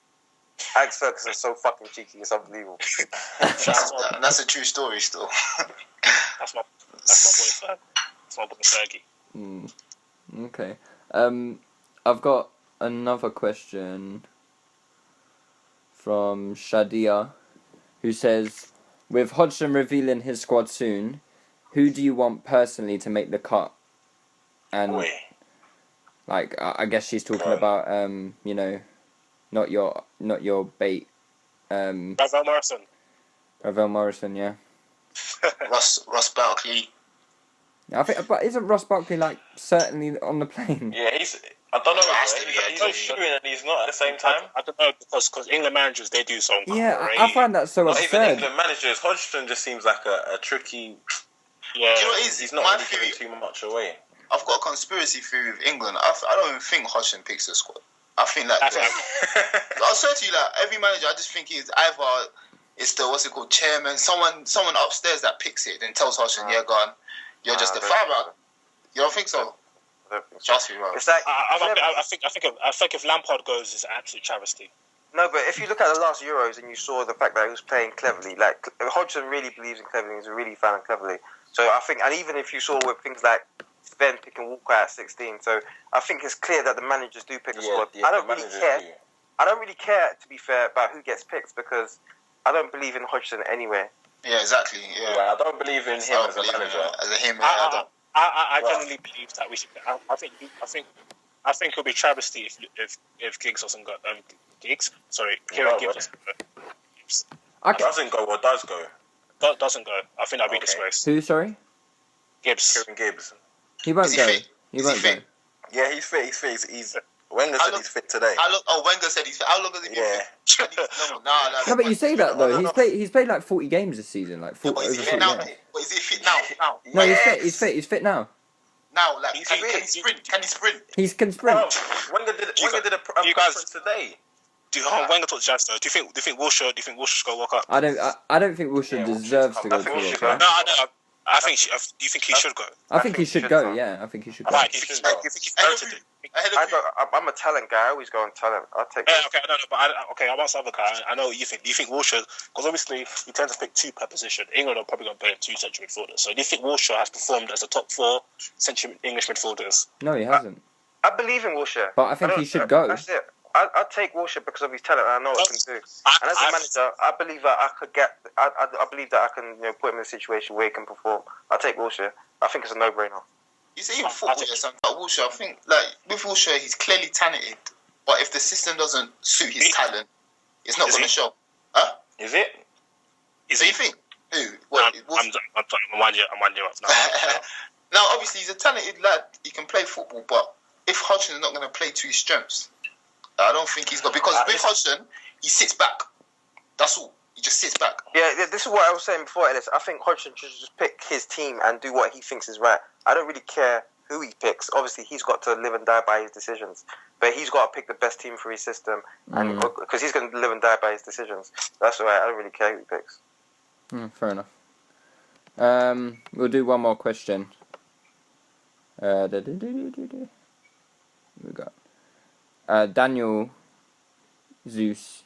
Alex Ferguson's so fucking cheeky, it's unbelievable.
That's a true story still.
That's my boy, that's my boy Fergie.
Okay. I've got another question from Shadia, who says, with Hodgson revealing his squad soon, who do you want personally to make the cut? And like, I guess she's talking about you know, not your bait.
Ravel Morrison.
Ravel Morrison, yeah.
Ross Barkley.
I think, but isn't Ross Barkley like certainly on the plane?
Yeah, I don't know. He's a shooting and he's not at the same time.
I don't know because England managers they do some.
Yeah, I find that so
not
absurd.
even England managers. Hodgson just seems like a tricky.
Do
Yeah,
you know what it is?
He's not really giving too much away.
I've got a conspiracy theory with England. I don't even think Hodgson picks the squad. I think like I'll swear to you, like every manager, I just think it's the what's it called, chairman, someone upstairs that picks it, then tells Hodgson, yeah, go on, you're just a fiver. You don't think so? Trust me, bro.
It's like
I think if Lampard goes, it's an absolute travesty.
no, but if you look at the last Euros and you saw the fact that he was playing cleverly, like Hodgson really believes in cleverly, he's a really fan of cleverly. So I think, and even if you saw with things like Sven picking Walker at 16, so I think it's clear that the managers do pick a squad. I don't really care. I don't really care, to be fair, about who gets picked because I don't believe in Hodgson anyway.
Yeah, exactly. Yeah,
I don't believe in him as a manager.
I genuinely believe that we should. I think it'll be travesty if Giggs doesn't go. Kieran Gibbs doesn't go.
Doesn't go or does go?
Doesn't go. I think that'd be disgrace.
Who? Sorry.
Gibbs. Kieran Gibbs.
He won't go. He won't go.
Yeah, he's fit. He's Wenger said he's fit today.
Wenger said he's fit. How long has he been fit?
No, but you say that though. He's played like 40 games this season, like 40.
Is he fit now? Is he fit now?
No, he's fit. He's fit now.
Now, like, can he sprint?
He can sprint.
Wenger did a conference today.
Wenger talked to Jazz though. Do you think Wilshere should go walk up?
I don't think Wilshere deserves to go to World Cup.
No. I think. Do you think he should go?
I think he should go. Yeah, I think he should go.
Right, do you think he's merited it?
I'm a talent guy. I always go on talent. I'll take it.
Okay, no, but I'm the other guy. I know what you think. Do you think Wilshere, because obviously you tend to pick two per position. England are probably going to play 2 central midfielders. So do you think Wilshere has performed as a top 4 central English midfielders?
No, he hasn't.
I believe in Wilshere.
But I think he should go.
That's it. I'd take Wilshere because of his talent and I know what he can do. And as a manager, I believe that I believe that I can put him in a situation where he can perform. I'll take Wilshere. I think it's a no-brainer.
You see in football, something like Wilshere, I think, like, with Wilshere, he's clearly talented, but if the system doesn't suit his talent, it's not going to show. Huh?
Is it?
So you think? Who?
I'm winding up now.
Now, obviously, he's a talented lad. He can play football, but if Hodgson is not going to play to his strengths, I don't think he's got. Because with Hodgson, he sits back. That's all. He just sits back.
Yeah, this is what I was saying before, Ellis. I think Hodgson should just pick his team and do what he thinks is right. I don't really care who he picks. Obviously, he's got to live and die by his decisions. But he's got to pick the best team for his system, and because he's going to live and die by his decisions. That's all right. I don't really care who he picks.
Fair enough. We'll do one more question. We got Daniel Zeus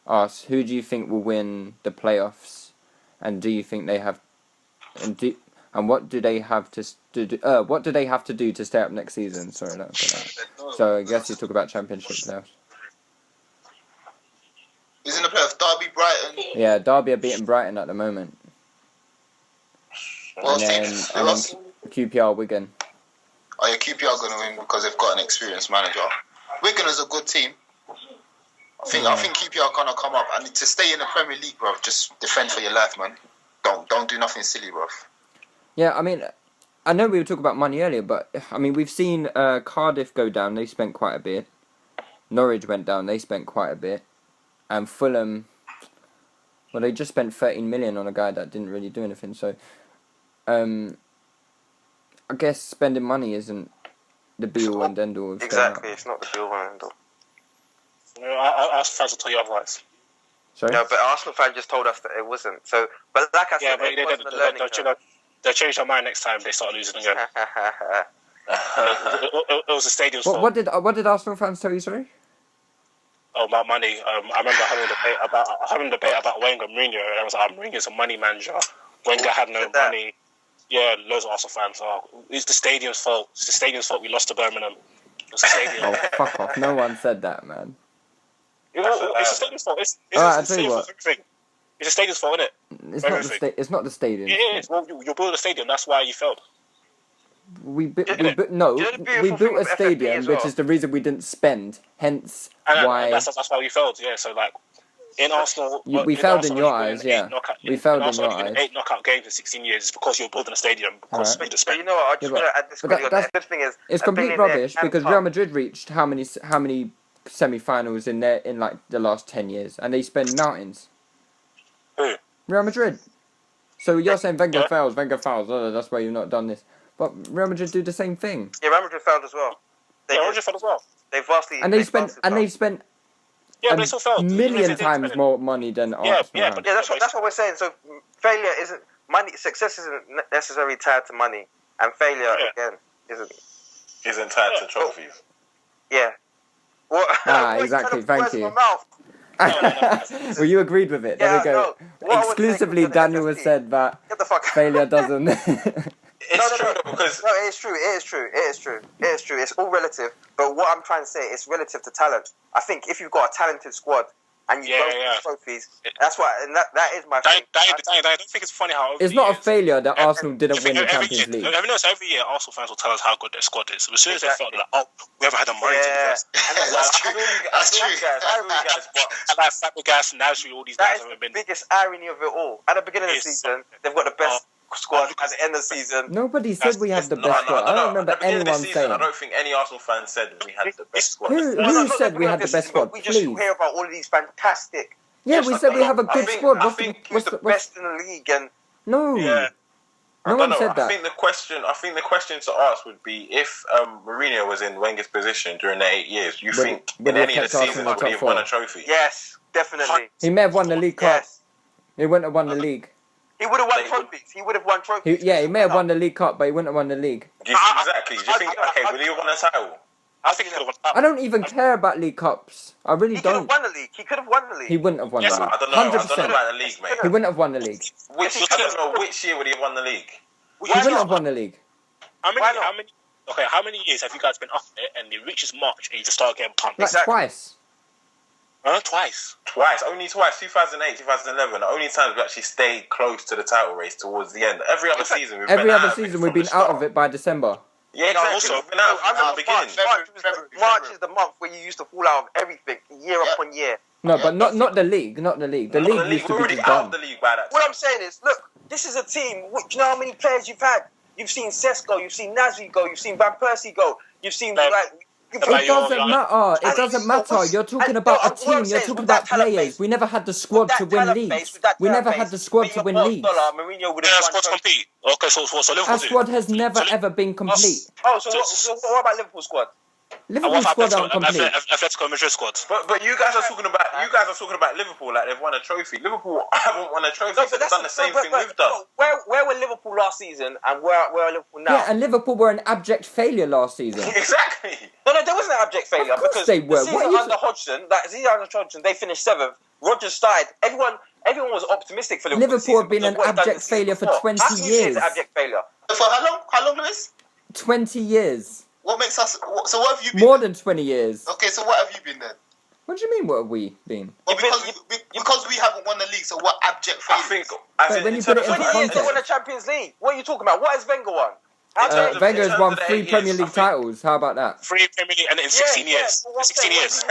asks, who do you think will win the playoffs, and do you think they have, and what do they have to do? What do they have to do to stay up next season? Sorry, that was that. So I guess you talk about championship playoffs.
Who's in the playoffs? Derby, Brighton.
Yeah, Derby are beating Brighton at the moment.
Well,
and then QPR Wigan.
Oh yeah, QPR are going to win because they've got an experienced manager. Wigan is a good team. I think QPR are going to come up, and to stay in the Premier League, bro, just defend for your life, man. Don't do nothing silly, bro.
Yeah, I mean, I know we were talking about money earlier, but I mean, we've seen Cardiff go down. They spent quite a bit. Norwich went down. They spent quite a bit. And Fulham, Well, they just spent 13 million on a guy that didn't really do anything. So, I guess spending money isn't the be all and end all.
Exactly, it's not the be all and end all.
Arsenal fans will tell you otherwise.
Sorry?
No, but Arsenal fan just told us that it wasn't. So, but like I said,
they'll change their mind next time they start losing again. It was the stadium's fault.
What did Arsenal fans tell you? Sorry.
Oh, about money. I remember having a debate about Wenger and Mourinho, and I was like, Mourinho's a money manager. Wenger had no money. Yeah, loads of Arsenal fans. It's the stadium's fault. It's the stadium's fault we lost to Birmingham. It's the stadium.
Oh, fuck off. No one said that, man.
It's the stadium's fault. It's
I'll tell you what.
It's the stadium's fault, isn't it?
It's not the stadium.
It is. Well, you're building a stadium. That's why you failed.
We built a stadium, which is the reason we didn't spend. Hence why
that's why we failed. Yeah. So like in Arsenal,
we failed in your eyes. Yeah, we failed in your eyes.
8 knockout games in 16 years. It's because you're building a stadium. Because
But you know what? I just want to add this quickly on that. The good thing is,
it's complete rubbish because Real Madrid reached how many semi-finals in like the last 10 years, and they spend mountains.
Who?
Real Madrid. So you're saying Wenger fails? Oh, that's why you've not done this. But Real Madrid do the same thing.
Yeah, Real Madrid failed as well.
Real Madrid failed as well.
They've vastly.
They've spent.
Yeah, but they still failed.
Million times more money than Arsenal.
Yeah, that's what we're saying. So failure isn't money. Success isn't necessarily tied to money, and failure again
isn't tied to trophies.
Yeah. What?
Exactly. Thank you. Well, you agreed with it. There we go. Exclusively, Daniel has said that failure doesn't.
It's true because
it is true. It's all relative. But what I'm trying to say, it's relative to talent. I think if you've got a talented squad and you don't win trophies, that's why. And that is my.
I don't think it's funny how
it's not a failure that Arsenal didn't win the Champions League.
Every year, Arsenal fans will tell us how good their squad is. As soon as they felt like, we haven't had the money to invest.
That's true.
And like Fabregas and Nasri, all these guys haven't been.
The biggest irony of it all. At the beginning of the season, they've got the best squad. At the end of the season,
nobody said we had the best squad. I don't remember anyone saying.
I don't think any Arsenal fan said that we had the best squad.
Who said we had the best squad?
We just hear about all of these fantastic.
Yeah, we said we have a good squad.
I think who's the best in the league? And
no, no one said that.
I think the question to ask would be if Mourinho was in Wenger's position during the 8 years. You think in any of the seasons would he have won a trophy?
Yes, definitely.
He may have won the League Cup. He wouldn't have won the league.
He would have won trophies. He would have won trophies.
He may have won the League Cup, but he wouldn't have won the league.
Exactly. Do you think? Will he have won a title?
I think he could have won.
I don't even care about League Cups. I really don't.
He could have won the league. He could have won the league.
He wouldn't have won the league.
I don't know about the league, mate.
He wouldn't have won the league.
I don't know which year would he have won the league.
He wouldn't have won the league.
How many years have you guys been up there and it reaches March and you just start getting pumped?
Like twice.
Twice.
Only twice. 2008, 2011. The only times we actually stayed close to the title race towards the end. Every other season we've been
out of it by December.
Yeah, exactly.
Also,
we've been out of it from the beginning.
March is the month where you used to fall out of everything year upon year.
No, but not the league. Not the league. The league used to be
out of the league by that time.
What I'm saying is, look, this is a team. Do you know how many players you've had? You've seen Cesc go. You've seen Nasri go. You've seen Van Persie go. You've seen
It doesn't matter. It doesn't matter. You're talking about a team. You're talking about players. We never had the squad to win leagues. We never had the squad to win leagues.
Squad's complete. Okay, so Liverpool.
Our squad has never ever been complete.
Oh, so what about Liverpool's squad?
Liverpool squad aren't complete.
Atletico Madrid squad.
But you guys are talking about Liverpool like they've won a trophy. Liverpool haven't won a trophy.
No,
They've done the same thing we've done.
Where were Liverpool last season and where are Liverpool now?
Yeah, and Liverpool were an abject failure last season.
Exactly.
No, there wasn't an abject failure because
they were.
The season under Hodgson, they finished 7th. Rodgers started. Everyone was optimistic for Liverpool.
Liverpool have been an abject failure for 20 years.
An abject failure.
For how long? How long, Lewis?
20 years.
What makes us? So what have you been?
More than 20 years.
Okay, so what have you been then?
What do you mean? What have we been?
Well, because we haven't won the league. So what abject failure?
When you put it into context,
they won the Champions League. What are you talking about? What has Wenger won?
Wenger has won 3 Premier League titles. How about that?
3 Premier League and in 16 years. 16 years.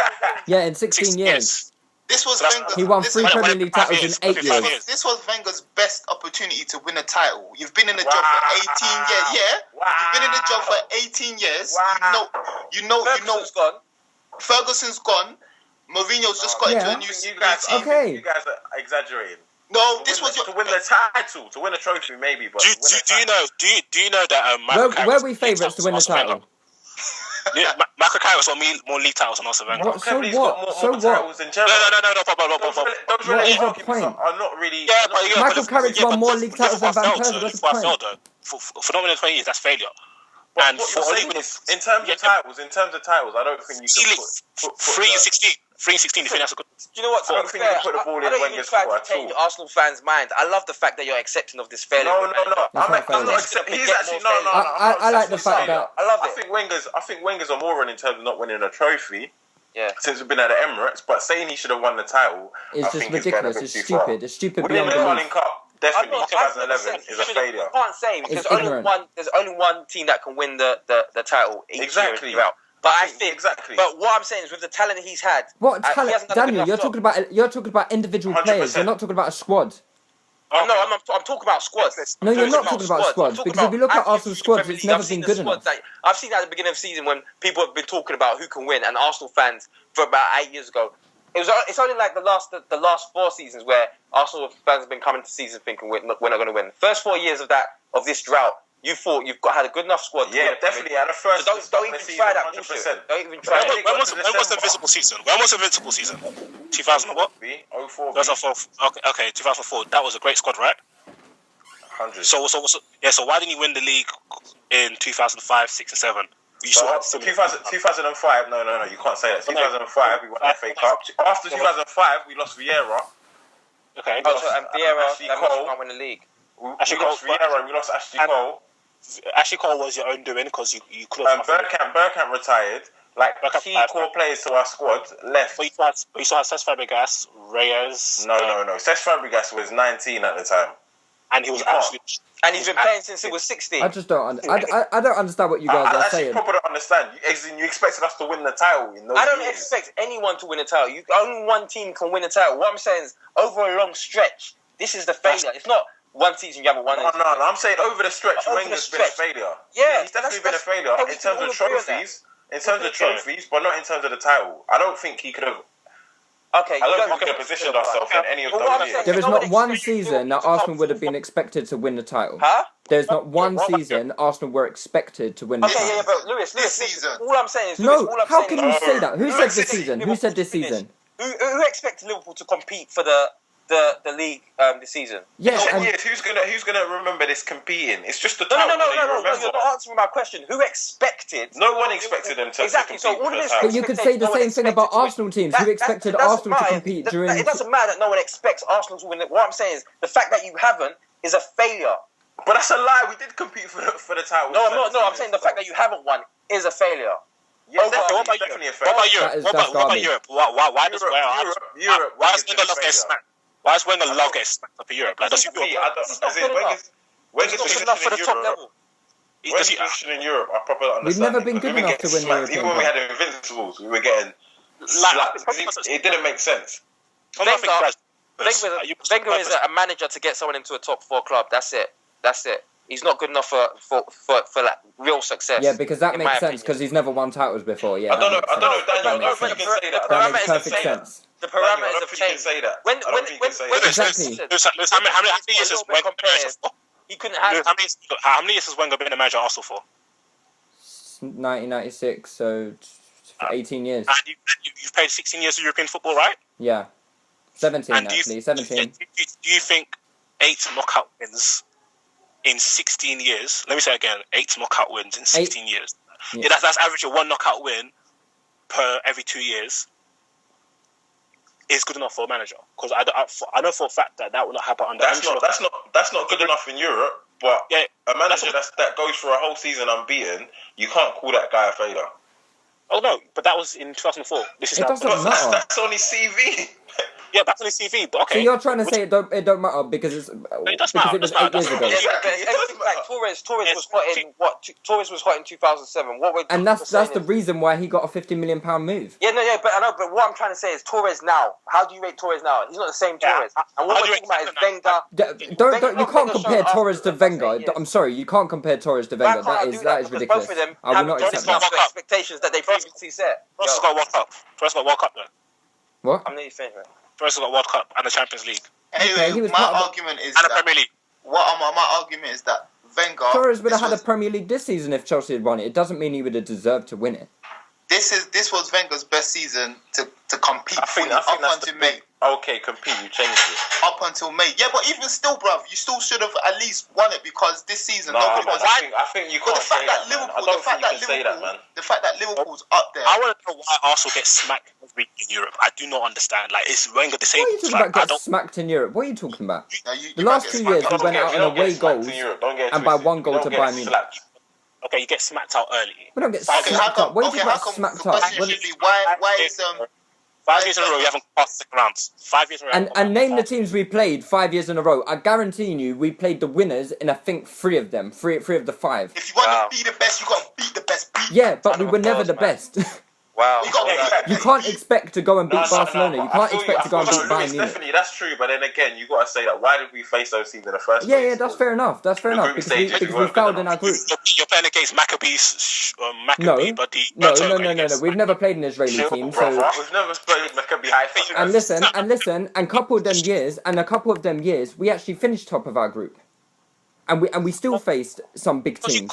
Yeah, in 16 years.
This was Wenger.
He won 3 Premier League titles in 8 years.
This was Wenger's best opportunity to win a title. You've been in the job for 18 years. Yeah, you've been in the job for 18 years. You know.
Ferguson's gone.
Ferguson's gone. Mourinho's just got into a new team.
You guys are exaggerating.
No, this was
to win the title, to win a trophy, maybe. But
Do you know that Michael
Where are we favourites to win the title?
Yeah, Michael Carrick's got more league titles than Arsene Wenger.
What? So
He's
what?
got
So
more titles
what?
than Gerrard.
No.
Those
is your
arguments
point?
are not really.
Yeah, but
Michael Carrick's won more league titles than Van Persie. What's the point?
For not winning 20 years, that's failure.
And
And
what you're saying is, in terms of titles, I don't think you can put
3 and 16. 3 and 16, you think that's a good...
Do you know what?
I don't think you can put the ball in
I don't even
Wenger's
try
court
to
at
change
all.
Arsenal fans' mind. I love the fact that you're accepting of this failure.
No. I'm
fair.
not accepting. He's actually no.
I like the fact that
I love
I
it.
think Wenger's a moron in terms of not winning a trophy.
Yeah.
Since we've been at the Emirates, but saying he should have won the title,
it's
I
just
think it's going a
ridiculous.
bit
It's
too
stupid.
far.
It's stupid
Winning
beyond
the
belief.
Carling Cup, definitely 2011 is a failure.
I can't say because
It's ignorant.
there's only one team that can win the title each
Exactly.
year. But I think
exactly.
But what I'm saying is, with the talent he's had,
What
he
talent,
hasn't done a good
Daniel?
enough
You're
job.
talking about individual players.
100%.
You're not talking about a squad.
No, I'm talking about squads.
No, you're
I'm
not talking about squads, because if you look at Arsenal's squads, it's never been good enough.
I've seen that at the beginning of the season when people have been talking about who can win, and Arsenal fans for about 8 years ago. It's only like the last 4 seasons where Arsenal fans have been coming to season thinking we're not going to win. First 4 years of this drought, you thought you've had a good enough squad.
Yeah, definitely. And the first,
so don't even try that bullshit. Don't even try.
When was the Invincible season? 2000 and what?
04.
2004. Okay, 2004. That was a great squad, right?
100.
So why didn't you win the league in 2005, 6, and 7? You
So
saw
2005, no, you can't say that. 2005, we won the FA Cup. After 2005, we lost Vieira.
Okay.
And Vieira,
Ashley
that
Cole.
can't win the league.
We lost Vieira and we lost Ashley Cole.
Ashley Cole was your own doing because you could have.
Bergkamp retired. Like,
Bergkamp
key
retired.
core players to our squad left.
But you still had Cesc Fabregas, Reyes.
No. Cesc Fabregas was 19 at the time.
And he was
You can't.
actually.
And he's been playing since he was 16.
I just don't. I don't understand what you guys
I
are
actually
saying.
probably don't understand. You expected us to win the title in those
I don't
years.
expect anyone to win a title. Only one team can win a title. What I'm saying is, over a long stretch, this is the failure. It's not one season you haven't won.
No, I'm saying over the stretch,
Over the
Wenger's
stretch.
been a failure.
Yeah,
He's definitely been a
that's-
failure
we
in
can
terms
all
of
agree on that.
trophies. In terms of trophies, but not in terms of the title. I don't think he could have.
Okay,
I don't think we could have positioned ourselves in any of
But what I'm
those years.
saying-
There is
no
not
one
one
expects you
season that
to come
Arsenal would have
from-
been expected to win the title.
Huh?
There's not one
What about
season Arsenal were expected to win the
Okay,
title.
yeah, but Lewis,
This season.
all I'm saying is,
No,
Lewis, all I'm
how
saying
can
is,
you say that? Who said
Lewis,
this season? Who said this season?
Who expected Liverpool to compete for the league this season?
Yeah,
Oh,
and
yeah, who's gonna remember this competing? It's just the
No,
title that you
you're
remember.
not answering my question. Who expected?
No one expected them to
Exactly. So
compete
all
for
of
the
this.
title.
but you could say the same thing about Arsenal teams. Who expected Arsenal to compete during?
It doesn't matter that no one expects Arsenal to win it. What I'm saying is the fact that you haven't is a failure.
But that's a lie. We did compete for the title.
No, I'm not. No, I'm saying the fact that you haven't won is a failure.
Yeah,
Okay,
definitely,
what about
definitely a
What about
failure.
Europe?
That's
What about
garbage.
Europe? Why does
Europe,
why does
Wenger's
Wenger
been a
love getting
failure.
smacked? Why does Wenger love getting smacked up in Europe? Like, does he
Compete, I don't-
He's not
as in
good enough.
Wenger's
It's not good enough for the top level.
Wenger's position in Europe, I probably don't
We've
understand.
never been
because
good
we were
enough to
getting
win
slapped.
European
Even when we
Cup.
had Invincibles, we were getting slapped. It didn't make sense.
Wenger is a manager to get someone into a top 4 club. That's it. He's not good enough for like real success.
Yeah, because that
in
makes
my
sense because
opinion.
he's never won titles before. Yeah,
I don't know,
that makes sense.
Daniel. I don't
makes
think you
sense.
can say that.
That makes
parameters have
perfect
changed.
sense.
The
Daniel, I
parameters
don't
have
think you can
changed.
say that.
When
I don't think you can say that.
Exactly.
How many years has Wenger been a manager for?
He couldn't have.
How many years has Wenger been a manager at Arsenal for?
1996, so for 18 years.
And you've played 16 years of European football, right?
Yeah, 17
And
actually, 17.
Do you think 8 knockout wins in 16 years? Let me say it again: 8 knockout wins in 16 years.
Yeah.
Yeah, that's average of 1 knockout win per every 2 years. Is good enough for a manager, because I know for a fact that will not happen under.
That's not good enough in Europe. But
Yeah,
a manager that goes for a whole season unbeaten, you can't call that guy a failure.
Oh no, but that was in 2004. This is
It
now.
doesn't
But
matter.
that's on his CV.
Yeah, that's on his CV. But okay.
So you're trying to say it don't matter because it's
does
because
matter,
it was
it does
8 years
matter.
ago.
Yeah,
Yeah,
but
it doesn't
like
matter.
Torres
Yes,
was hot in what? Torres was hot in 2007. What we're
And that's
saying
the
is-
reason why he got a £50 million move.
Yeah, but I know. But what I'm trying to say is Torres now. How do you rate Torres now? He's not the same
Yeah,
Torres. And what
how
we're
do you
talking about is
rate
Wenger.
Don't
Wenger-
you can't
Wenger
compare
showed
Torres to
after the
Wenger.
years.
I'm sorry, you can't compare Torres to Wenger.
Why can't I do
That is
Because
ridiculous.
both of them
I will
have
not accept
not
that.
the expectations that they previously set.
Torres has got World Cup. Torres got World Cup though.
What?
I'm nearly finished.
Torres has got World Cup and the Champions League.
Anyway,
he was
my
part of
argument is
And the
that
Premier League.
my argument is that Wenger.
Torres would have
this
had a
was-
Premier League this season if Chelsea had won it. It doesn't mean he would have deserved to win it.
This was Wenger's best season to compete
I think
fully
that's
up
the
until May.
big. Okay, compete. You changed it.
Up until May. Yeah, but even still, bruv, you still should have at least won it because this season
No,
nobody was.
I think you
But
can't
the fact
say
that
that, man. I
Liverpool,
don't think you can say that, man.
the fact that Liverpool's up there.
I want to know why Arsenal gets smacked every week in Europe. I do not understand. Like, is Wenger the same?
What are you talking
Like,
about?
I
Get
don't.
smacked in Europe? What are you talking about?
No,
The last 2 years, we went out on away goals and by one goal to Bayern Munich.
Okay, you get smacked out early.
We don't get
Okay,
smacked up. What are you talking
how
about
come
smacked
the
up?
question
What-
should be why is
5 years in a row, you haven't passed the second rounds. 5 years in a row.
And name the teams we played 5 years in a row. I guarantee you, we played the winners in I think 3 of them, three of the 5.
if you want to be the best, you got to beat the best.
Yeah, but we were never the best.
Wow.
You got to beat the
You
best.
can't expect to go and beat Barcelona. You can't expect to go and beat Bayern Munich.
Definitely, that's true. But then again, you got to say that. Why did we face those teams in the first
Yeah,
place?
yeah, that's fair enough. That's fair
The
enough
group
because we
stages, we weren't
failed
good
in our
enough.
group.
You're playing against Maccabees,
No,
but
no. We've never played an Israeli team, so.
We've never played Maccabi Haifa.
And listen, and a couple of them years, we actually finished top of our group, and we still faced some big teams.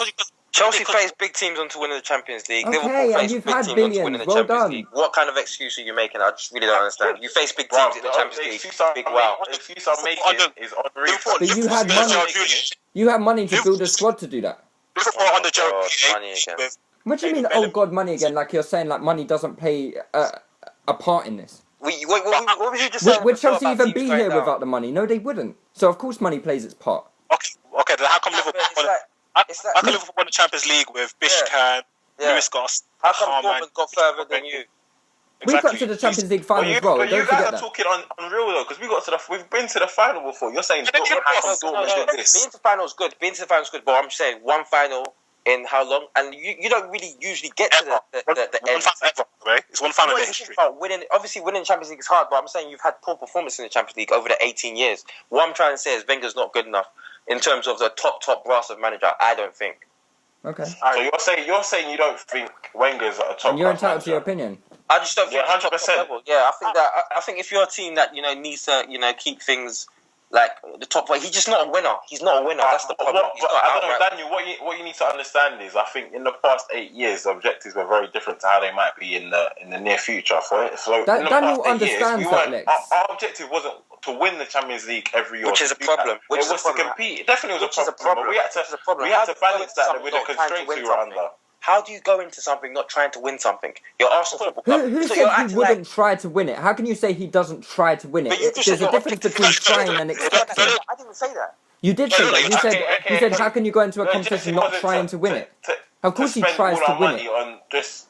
Chelsea faced big teams on to win the Champions League.
Okay,
Liverpool
and
faced
you've
big
had
teams on to win
billions.
the
Well
Champions
done.
League. What kind of excuse are you making? I just really don't understand. You face big teams in the Champions League. Big wow.
The excuse I'm making is unreal.
But you had money. You had money to build a squad to do that.
Liverpool under Joe.
Money again.
What do you mean? Oh God, money again? Like you're saying, like money doesn't play a part in this.
What was you just saying?
Would
before
Chelsea
about
even
teams
be
going
here
down?
without the money? No, they wouldn't. So of course money plays its part.
Okay, then how come Liverpool?
It's like-
How come Liverpool won the Champions League with Bishkan,
Yeah.
Lewis Goss?
How come Dortmund got further than you?
We got to the Champions League final as well.
But you
Don't
guys
forget
are
that.
talking unreal though, because we've been to the final before. You're saying
Yeah,
Dortmund, how come Dortmund did this?
Being to the final is good. Being to the final is good, but I'm saying one final in how long? And you don't really usually get to the
One
end.
final ever, right? It's one final in
What
their
do you think
history.
about winning? Obviously, winning Champions League is hard, but I'm saying you've had poor performance in the Champions League over the 18 years. What I'm trying to say is Wenger's not good enough in terms of the top brass of manager. I don't think.
Okay.
So you're saying you don't think Wenger's at a top.
And you're
class
entitled to your
manager?
opinion.
I just don't think
Yeah,
it's top
100%.
level. Yeah, I think if you're a team that needs to keep things like the top way, he's just not a winner. He's not a winner. That's the problem. He's
But
not
I don't know,
outright.
Daniel. What you need to understand is, I think in the past 8 years, the objectives were very different to how they might be in the near future. So in the
Daniel
past 8
understands
years,
that, Lex.
our objective wasn't to win the Champions League every year,
Which is a
to do
problem.
that.
Which
It
is a
was
problem.
to compete. It definitely was
Which is
a
a
problem.
problem.
But we had
Which is a problem.
we had
How
to
do you go
balance
into
that
something
with the
not trying to
constraints
win
we were
something?
under.
How do you go into something not trying to win something? You're Arsenal Football Club.
Who
So
said
you're
he
acting
wouldn't
like,
try to win it? How can you say he doesn't try to win it?
But you just
There's
said
a
your
difference
objective
between
is-
trying and expecting.
I didn't say that.
You did say that. You said
Okay.
how can you go into a
The
competition
objective
not
wasn't
trying to win it? Of course he
spend
tries
all
to
our
win
money
it.
on just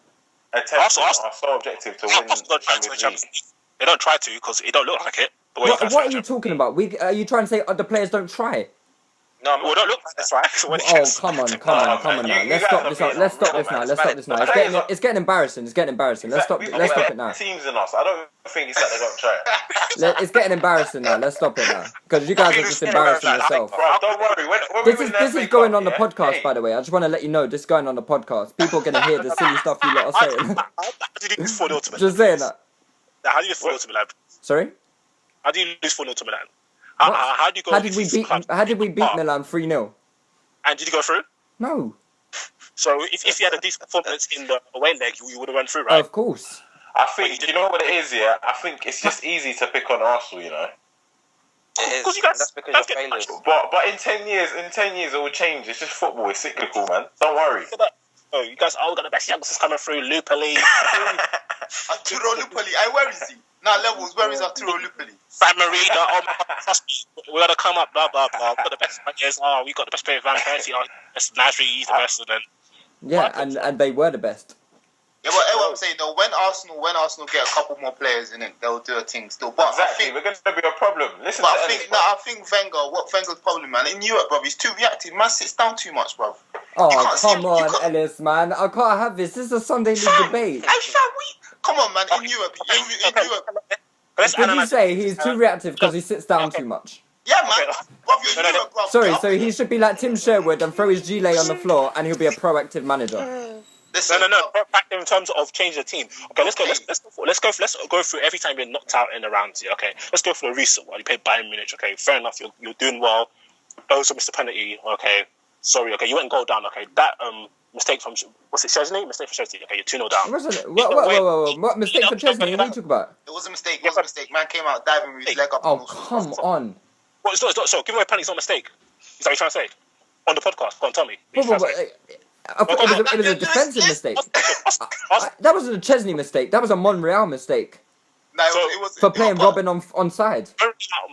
attempting
Arsenal-
our sole objective to
Yeah,
win
Arsenal don't try to
the
win
Champions League.
Champions League. They don't try to because it don't look like it. The way you
What
guys
are
win
you
Champions
talking about? Are you trying to say the players don't try?
No,
League. Well, don't look like this, right? So when it
Oh,
gets-
come on
man,
now.
you
Let's
guys
stop
are
this now.
being
Let's stop
unreal,
this now.
man.
Let's stop this now.
The players
It's getting embarrassing. Let's stop
We've
it
got
now.
teams in us. I don't think it's that they don't try.
It's getting embarrassing now. Let's stop it now. Because you guys are just embarrassing yourself.
Bro, don't worry. When
This
we
is
win that
this is
FA
going
Cup,
on the
yeah?
podcast,
Hey,
by the way. I just want to let you know this is going on the podcast. People are gonna hear the silly stuff you lot are saying.
How did you lose 4-0 to Milan?
Just saying that.
How do you lose 4-0 to Milan?
Sorry.
How do you lose 4-0 to Milan?
What?
How do you go?
How did
against
we
these clubs?
beat Milan 3-0?
And did you go through?
No.
So if you had a decent performance in the away leg, you would have went through, right?
Of course.
I think you know what it is. Yeah, I think it's just easy to pick on Arsenal. You know.
It is.
Because you guys-
And that's because
that's
you're
getting
failures.
But in 10 years it will change. It's just football. It's cyclical, man. Don't worry.
Oh, you guys all got the best youngsters coming through. Lupoli,
Arturo Lupoli. Where is he? Now levels. Where is Arturo Lupoli?
Van Marina. Oh my God, trust me, we gotta come up. Blah blah blah. We got the best players. Oh, we got the best player, Van Persie. Oh, that's Nasri. He's the best. And then
Yeah, and they were the best.
Yeah, but what I'm saying though, when Arsenal get a couple more players in it, they'll do a thing still. But
Exactly.
I think,
We're going to be a problem. Listen
but
to
I
Ellis,
think, no, I think Wenger's problem, man, in Europe, bro, he's too reactive. Man sits down too much, bro.
Oh,
can't see
come
him- you
on,
can't-
Ellis, man. I can't have this. This is a Sunday League debate.
Come on, man, in Europe, in Europe.
let's
Did you
analyze
say he's too reactive because he sits down too much?
Yeah, man, bro, you're in Europe, bro.
Sorry, so he should be like Tim Sherwood and throw his gilet on the floor and he'll be a proactive manager.
Listen,
No. In terms of changing the team. Okay, let's go through every time you're knocked out in the rounds. Yeah, okay, let's go for the recent one. You played Bayern Munich. Okay, fair enough. You're doing well. Also, Mr. Penalty. Okay, sorry. Okay, you went goal down. Okay, that mistake from was it Chesney? Mistake for Chesney. Okay, you're 2-0 down.
Wasn't it? What mistake for Chesney? What are you talking about?
it was a mistake. It was a mistake. Man came out diving with his leg up.
Oh, come on.
Well, it's not. So, give away a penalty. It's not a mistake. Is that what you're trying to say? On the podcast, go on, tell me.
I thought it was a defensive mistake. That wasn't a Chesney mistake. That was a Monreal mistake.
No, it was
For playing Robin on side.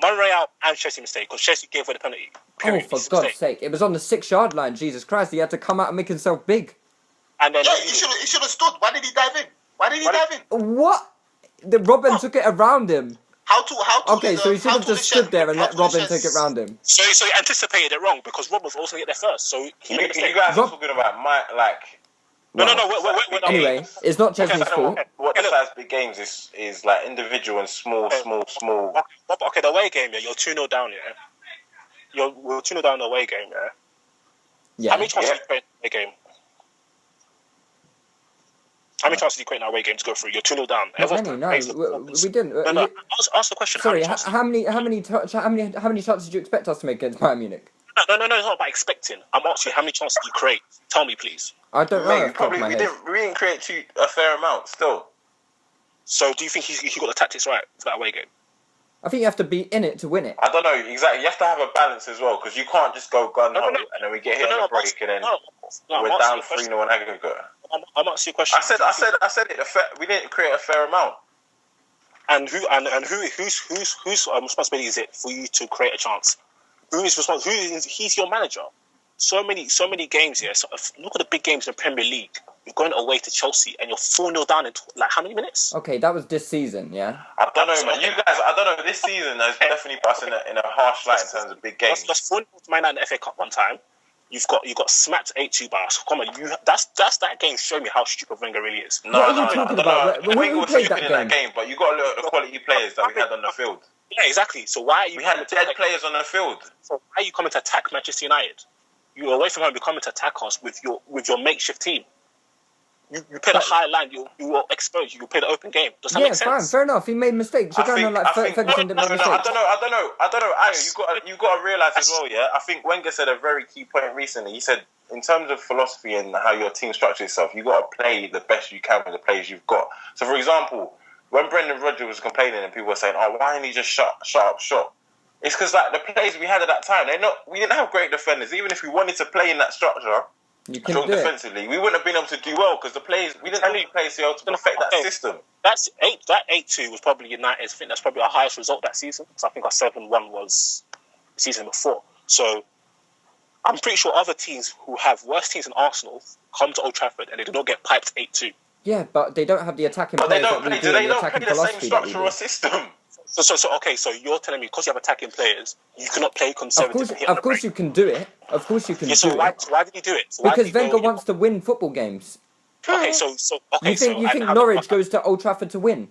Monreal and Chelsea mistake because Chelsea gave away the penalty.
Oh, for God's sake. It was on the 6-yard line. Jesus Christ. He had to come out and make himself big.
And then
he should have stood. Why did he dive in?
What? The Robin took it around him.
How tall
Okay, so he should have just stood there and let Robin take it round him.
So he anticipated it wrong because Robin was also going to get there first. So he made a mistake.
You guys are talking about
Wait.
Anyway, it's not Chesney's fault.
What decides big games is like individual and small.
Okay, the away game, yeah, you're 2-0 down, yeah. We're 2-0 down in the away game, yeah.
Yeah.
How many chances did you create in the away game? How many chances did you create in the away game to go through? You're 2-0 down.
We didn't.
No. Ask the question.
Sorry, how many chances did you expect us to make against Bayern Munich?
No, it's not about expecting. I'm asking you, how many chances did you create? Tell me, please.
I don't know.
We didn't create a fair amount still.
So do you think he got the tactics right for that away game?
I think you have to be in it to win it.
I don't know exactly. You have to have a balance as well because you can't just go gun ho and then we get hit on the break and then we're down 3-0 on aggregate.
I'm asking you a question.
I said it. We didn't create a fair amount.
And whose responsibility is it for you to create a chance? Who is responsible? He's your manager. So many games here. So look at the big games in the Premier League. You're going away to Chelsea and you're 4-0 down in like how many minutes?
Okay, that was this season, yeah.
I don't know, man. You guys, I don't know. This season has definitely put us in a harsh light in terms of big games.
Just 4-0 to Man United in the FA Cup one time. You got smacked 8-2 by us. Come on, that's that game. Show me how stupid Wenger really is.
What are you talking about?
Wenger was stupid in that game, but you got to look at the quality players that we had on the field.
Yeah, exactly. So why are you?
We had dead players on the field.
So why are you coming to attack Manchester United? You're away from home. You're coming to attack us with your makeshift team. You played a high line. You were exposed. You played an open game. Does that make sense?
Fine, fair enough. He made mistakes. You're going on like Ferguson didn't make mistakes.
I don't know. Ayo, you got to realize as well. Yeah, I think Wenger said a very key point recently. He said, in terms of philosophy and how your team structures itself, you got to play the best you can with the players you've got. So, for example, when Brendan Rodgers was complaining and people were saying, "Oh, why didn't he just shut up shop?" It's because like the players we had at that time, we didn't have great defenders. Even if we wanted to play in that structure, defensively, we wouldn't have been able to do well because the players we didn't have any players to be able to perfect that system.
That 8-2 was probably United's. I think that's probably our highest result that season. So I think our 7-1 was the season before. So I'm pretty sure other teams who have worse teams than Arsenal come to Old Trafford and they do not get piped 8-2.
Yeah, but they don't have the attacking players that we do.
They don't play the same structure or system.
So you're telling me because you have attacking players, you cannot play conservative.
Of course you can do it. Of course you can do it.
Why did he do it?
Because Wenger wants to win football games.
Okay,
you think Norwich goes to Old Trafford to win?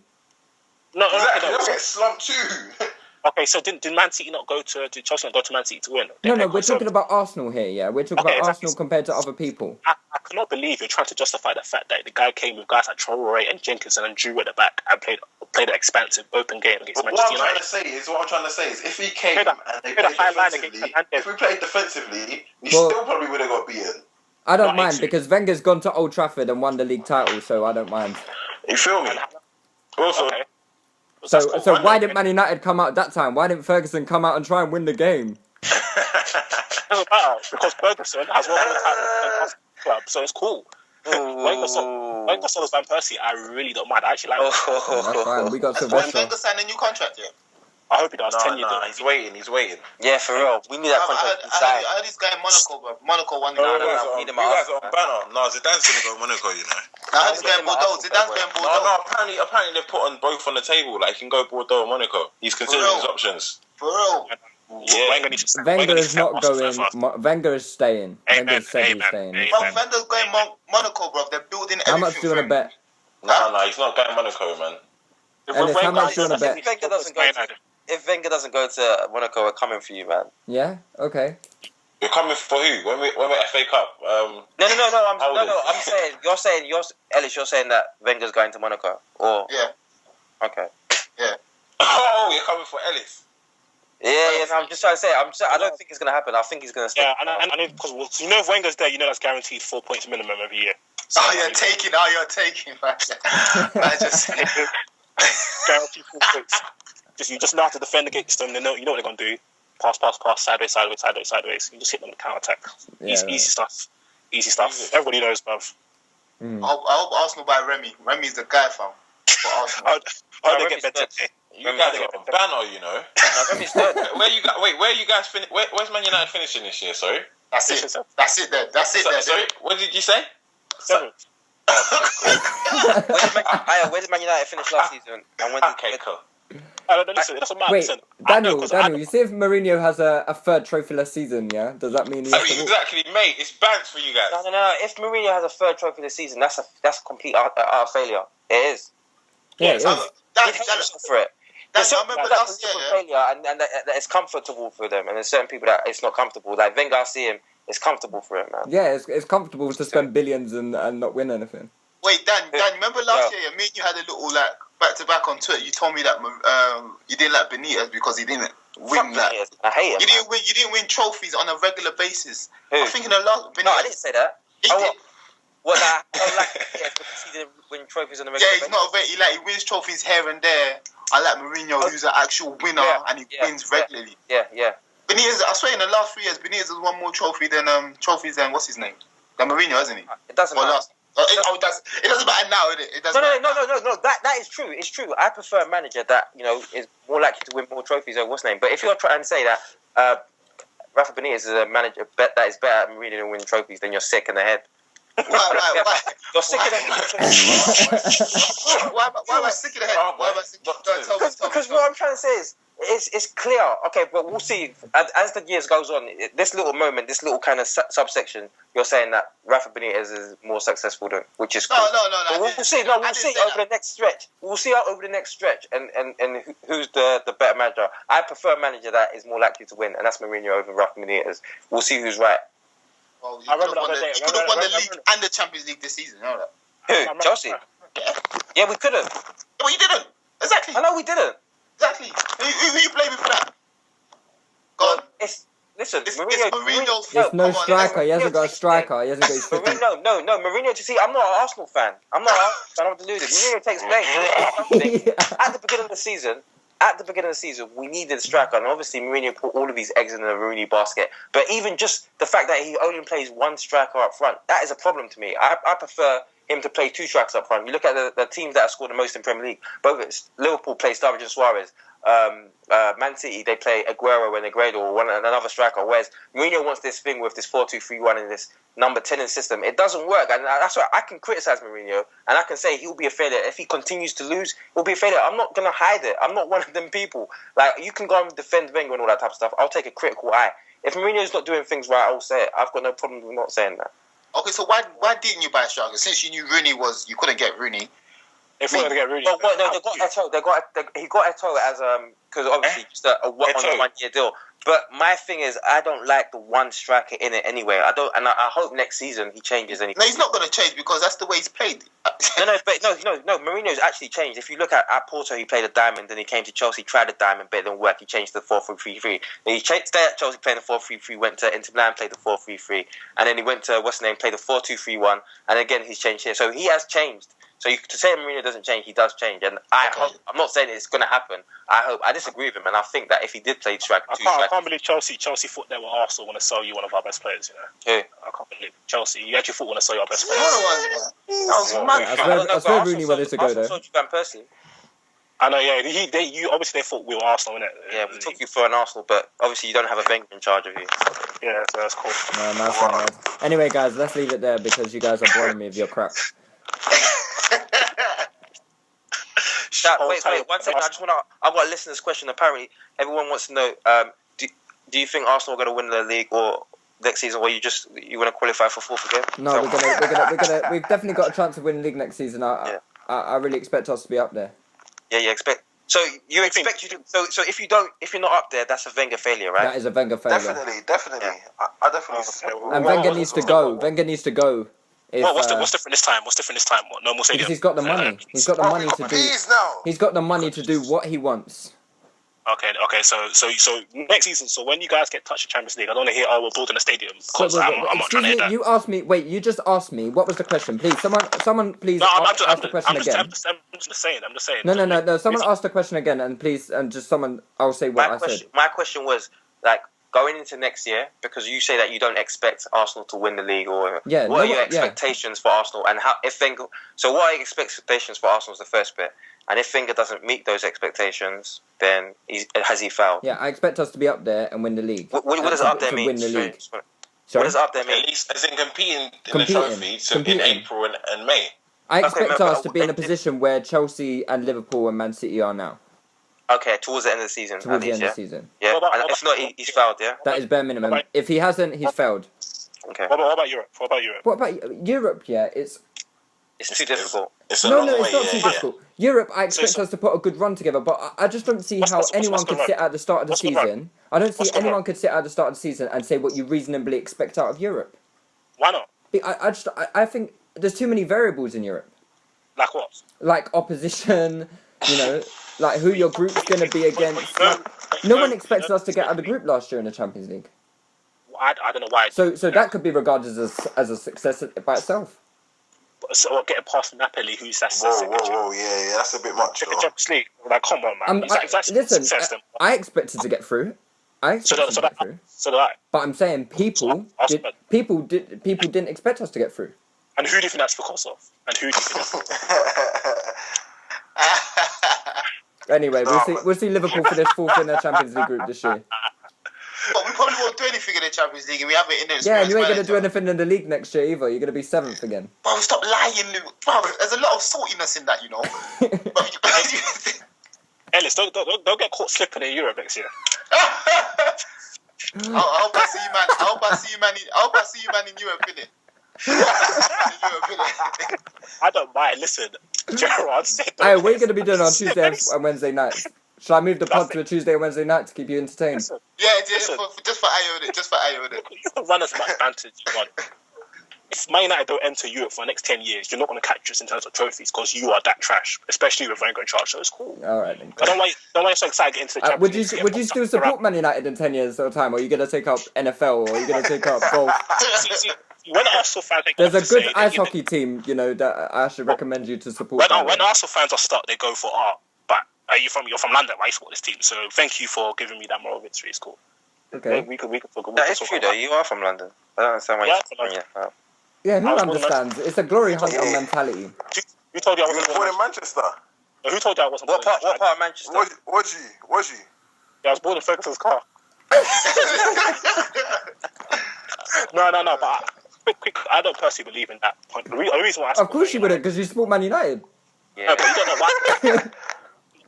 No, exactly. They'll get slumped too.
Okay, so did Man City not go to Chelsea not go to Man City to win?
No, we're talking about Arsenal here, yeah? We're talking about Arsenal compared to other people.
I cannot believe you're trying to justify the fact that the guy came with guys like Traoré and Jenkinson and Drew at the back and played an expansive open game against Manchester United.
What I'm trying to say is if he came and they played defensively, if we played defensively, we still probably would have got beaten.
I don't mind because Wenger's gone to Old Trafford and won the league title, so I don't mind.
You feel me? Also...
Okay.
So why didn't Man United come out that time? Why didn't Ferguson come out and try and win the game?
It doesn't matter because Ferguson has won the title in the club, so it's cool. Wenger sold Van Persie. I really don't mind. I actually like him.
That's fine. We got
Has
Sylvester.
Wenger signed a new contract yet?
I hope he does. 10 years.
He's waiting.
Yeah, for real. We need that contract inside.
I heard this guy in Monaco, bro. Monaco won the
No,
You guys are on banner. No, Zidane's going to go to Monaco, you know.
I heard this guy in Bordeaux. Zidane's going Bordeaux.
No, apparently they've put on both on the table. Like, he can go Bordeaux or Monaco. He's considering his options.
For real.
Yeah.
Wenger is not going. Wenger is staying. Wenger said he's staying.
Wenger's going Monaco, bro. They're building everything.
How much do you want to bet?
No, he's not going Monaco, man.
Ellis, how much do you want to bet?
If Wenger doesn't go to Monaco, we're coming for you, man.
Yeah? Okay.
You're coming for who? When we FA Cup?
No. I'm saying Ellis. You're saying that Wenger's going to Monaco, or
Yeah.
Okay.
Yeah.
Oh, you're coming for Ellis.
Yeah. No, I'm just trying to say. I don't think it's going to happen. I think he's going to stay.
Yeah, and I know because if Wenger's there, that's guaranteed 4 points minimum every year. So,
you're taking. Man. I just
guaranteed 4 points. You just know how to defend against them. You know what they're going to do. Pass, sideways. You just hit them with counter attack. Easy stuff. Everybody knows, bruv.
I hope Arsenal buy Remy. Remy's the guy, fam. For Arsenal.
They get better.
You guys are a banner, you know.
Remy's third.
Where you guys finish? Where's Man United finishing this year? Sorry.
That's it.
Sorry. What did you say?
7th.
Where did Man United finish last season? And when did
Cool.
Listen, that's a mad
Wait,
percent.
Daniel, you see if Mourinho has a third trophyless season, yeah? Does that mean he has to walk?
Exactly, mate. It's bans for you guys.
No. If Mourinho has a third trophy this season, that's a complete failure. It is.
Yeah, it is.
That's for it. There's
I
certain
remember
people
last
that
year.
failure and that it's comfortable for them, and there's certain people that it's not comfortable. Like Wenger, I see him, it's comfortable for him, man.
Yeah, it's comfortable to spend billions and not win anything.
Wait, Dan, remember last year, me and you had a little back-to-back on Twitter. You told me that you didn't like Benitez because he didn't win that.
I hate him.
You didn't win trophies on a regular basis.
Who?
I'm thinking of last Benitez.
No, I didn't say that.
He did.
What? I don't like Benitez because he didn't win trophies on a regular
Yeah, he's not he wins trophies here and there. I like Mourinho, who's an actual winner, and he wins regularly.
Yeah.
Benitez, I swear, in the last 3 years, Benitez has won more trophies than what's his name? Than Mourinho, hasn't he?
It doesn't matter.
It doesn't matter now, is it?
No. That is true. It's true. I prefer a manager that is more likely to win more trophies over what's name. But if you're trying to say that Rafa Benitez is a manager that is better at Mourinho than winning trophies, then you're sick in the head.
Why?
You're sick in the head.
Why am I sick in the head? Why am I sick?
Because what I'm trying to say is, it's clear. Okay, but we'll see as the years goes on. This little moment, this little kind of subsection, you're saying that Rafa Benitez is more successful than, which is cool.
No.
We'll see. No, we'll see over the next stretch. We'll see over the next stretch, and who's the better manager. I prefer a manager that is more likely to win, and that's Mourinho over Rafa Benitez. We'll see who's right.
Well, you could have won the league and the Champions League this season. You know that?
Who? Chelsea. Yeah, we could have.
Well, you didn't. Exactly.
I know we didn't.
Exactly. Who you blaming for that? Go on.
Listen,
It's
Mourinho's
There's no striker. He hasn't got a striker. He hasn't got his 50.
No. Mourinho, to see, I'm not an Arsenal fan. I'm deluded. Mourinho takes blame. At the beginning of the season, we needed a striker, and obviously Mourinho put all of these eggs in the Rooney basket. But even just the fact that he only plays one striker up front, that is a problem to me. I prefer him to play 2 strikers up front. You look at the teams that have scored the most in Premier League. Both Liverpool play Sturridge and Suarez. Man City, they play Aguero and Negredo or another striker. Whereas Mourinho wants this thing with this 4-2-3-1 and this number 10 in system. It doesn't work, and that's why I can criticise Mourinho and I can say he'll be a failure if he continues to lose. He'll be a failure. I'm not gonna hide it. I'm not one of them people. Like, you can go and defend Wenger and all that type of stuff. I'll take a critical eye. If Mourinho's not doing things right, I'll say it. I've got no problem with not saying that.
Okay, so why didn't you buy a striker? Since you knew you couldn't get Rooney.
If we're going to get Rooney.
Well, no, they got Eto'o. He got Eto'o as because obviously just a 1 year deal. But my thing is, I don't like the one striker in it anyway. I hope next season he changes anything.
No, he's not going to change because that's the way he's played.
No. Mourinho's actually changed. If you look at Porto, he played a diamond. Then he came to Chelsea, tried a diamond, but it didn't work. He changed to the 4-3-3. Then he stayed at Chelsea playing the 4-3-3. Went to Inter Milan, played the 4-3-3, and then he went to played the 4-2-3-1. And again, he's changed here. So he has changed. So to say Mourinho doesn't change, he does change, and I hope. I'm not saying it's going to happen. I disagree with him, and I think that if he did play striker,
I can't believe Chelsea thought they were Arsenal want to sell you one of our best players. You know,
who?
I can't believe Chelsea. You actually thought want to sell your best players.
That was mad.
I swear Rooney wanted to go there.
Sold you Van Persie.
I know, yeah. They thought we were Arsenal, innit?
Yeah, we took you for an Arsenal, but obviously you don't have a Wenger in charge of you.
Yeah, so that's cool.
No, nice one, guys. Anyway, guys, let's leave it there because you guys are boring me with your crap.
Wait, 1 second. I've got a listener's question. Apparently, everyone wants to know: do you think Arsenal are going to win the league or next season, or you want to qualify for 4th again?
No, we've definitely got a chance to win the league next season. I really expect us to be up there.
Yeah, expect. So you expect you to. So if you're not up there, that's a Wenger failure, right?
That is a Wenger failure.
Definitely.
Yeah.
I definitely.
And Wenger needs to go. Wenger needs to go. If,
what's different this time? What? No more stadium.
Because he's got the money. He's got the money to do. He's got the money to do what he wants.
Okay. So next season. So when you guys get touched in Champions League, I don't want to hear, we're building a stadium, because I'm not trying to hear that.
You asked me. Wait, you just asked me. What was the question? Please, someone, please ask the question again.
I'm just saying.
No. Someone asked the question again, and please, and just someone. I'll say what I said.
My question was like going into next year, because you say that you don't expect Arsenal to win the league, or what are your expectations for Arsenal, and how if Wenger? So what are your expectations for Arsenal is the first bit, and if Wenger doesn't meet those expectations, then has he failed?
Yeah, I expect us to be up there and win the league.
What does up there mean?
Win the league.
What does up there mean?
At least as in competing in the trophy, so in April and May.
I expect us to be in a position where Chelsea and Liverpool and Man City are now.
Okay, towards the end of the season.
Towards the end of the season.
Yeah, and if not, he's failed, yeah?
That is bare minimum. If he hasn't, he's failed.
Okay.
What about Europe?
What about Europe, yeah, it's
too difficult.
It's
not too difficult. Europe, I expect us to put a good run together, but I just don't see how anyone could sit at the start of the season. I don't see anyone could sit at the start of the season and say what you reasonably expect out of Europe.
Why not?
I think there's too many variables in Europe.
Like what?
Like opposition, like who your group's going to be against. No one expected us to get out of the group last year in the Champions League.
I don't know why.
So that could be regarded as a success by itself.
So getting past Napoli, who's that?
Whoa, yeah, that's a bit much.
Champions League, like, come on, man.
Listen, I expected to get through. So
do I.
But I'm saying people didn't expect us to get through.
And who do you think that's because of?
Anyway, we'll see Liverpool finish fourth in their Champions League group this year.
But we probably won't do anything in the Champions League, and we have it in there.
Yeah, and you ain't going to do anything in the league next year either. You're going to be 7th again.
Bro, stop lying, Luke. Bro, there's a lot of saltiness in that, you know.
Ellis, don't get caught slipping in Europe next year.
I hope I see you, man. I hope I see you, man, in Europe, innit?
I don't mind. Listen, Gerard said.
Hey, what are you going to be doing on Tuesday and Wednesday nights? Should I move the pod to a Tuesday and Wednesday night to keep you entertained?
Listen, just for Ayo, just for Ayo.
You can run as much banter as you want. If Man United don't enter Europe for the next 10 years, you're not going to catch us in terms of trophies, because you are that trash, especially with Wenger in charge. So it's cool.
All right, then.
I don't want you so excited to get into the Champions League.
Would you still support Man United in 10 years at a time, or are you going to take up NFL, or are you going to take up golf?
When Arsenal fans,
there's a good ice hockey team, that I should recommend you to support.
When Arsenal fans are stuck, they go for art. But you're from London, right? You support this team, so thank you for giving me that moral victory. It's cool.
Okay.
We could talk.
That is true, though. You are from London. I don't understand why you're.
Yeah, who understands? It's a glory hunter mentality.
Who told you I
was born in Manchester?
Who told you I wasn't?
What part of Manchester?
Was you?
Yeah, I was born in Ferguson's car. No. But quick. I don't personally believe in that point. The reason why.
Of course you wouldn't, because you support Man United.
Yeah,
no, but you don't know why. You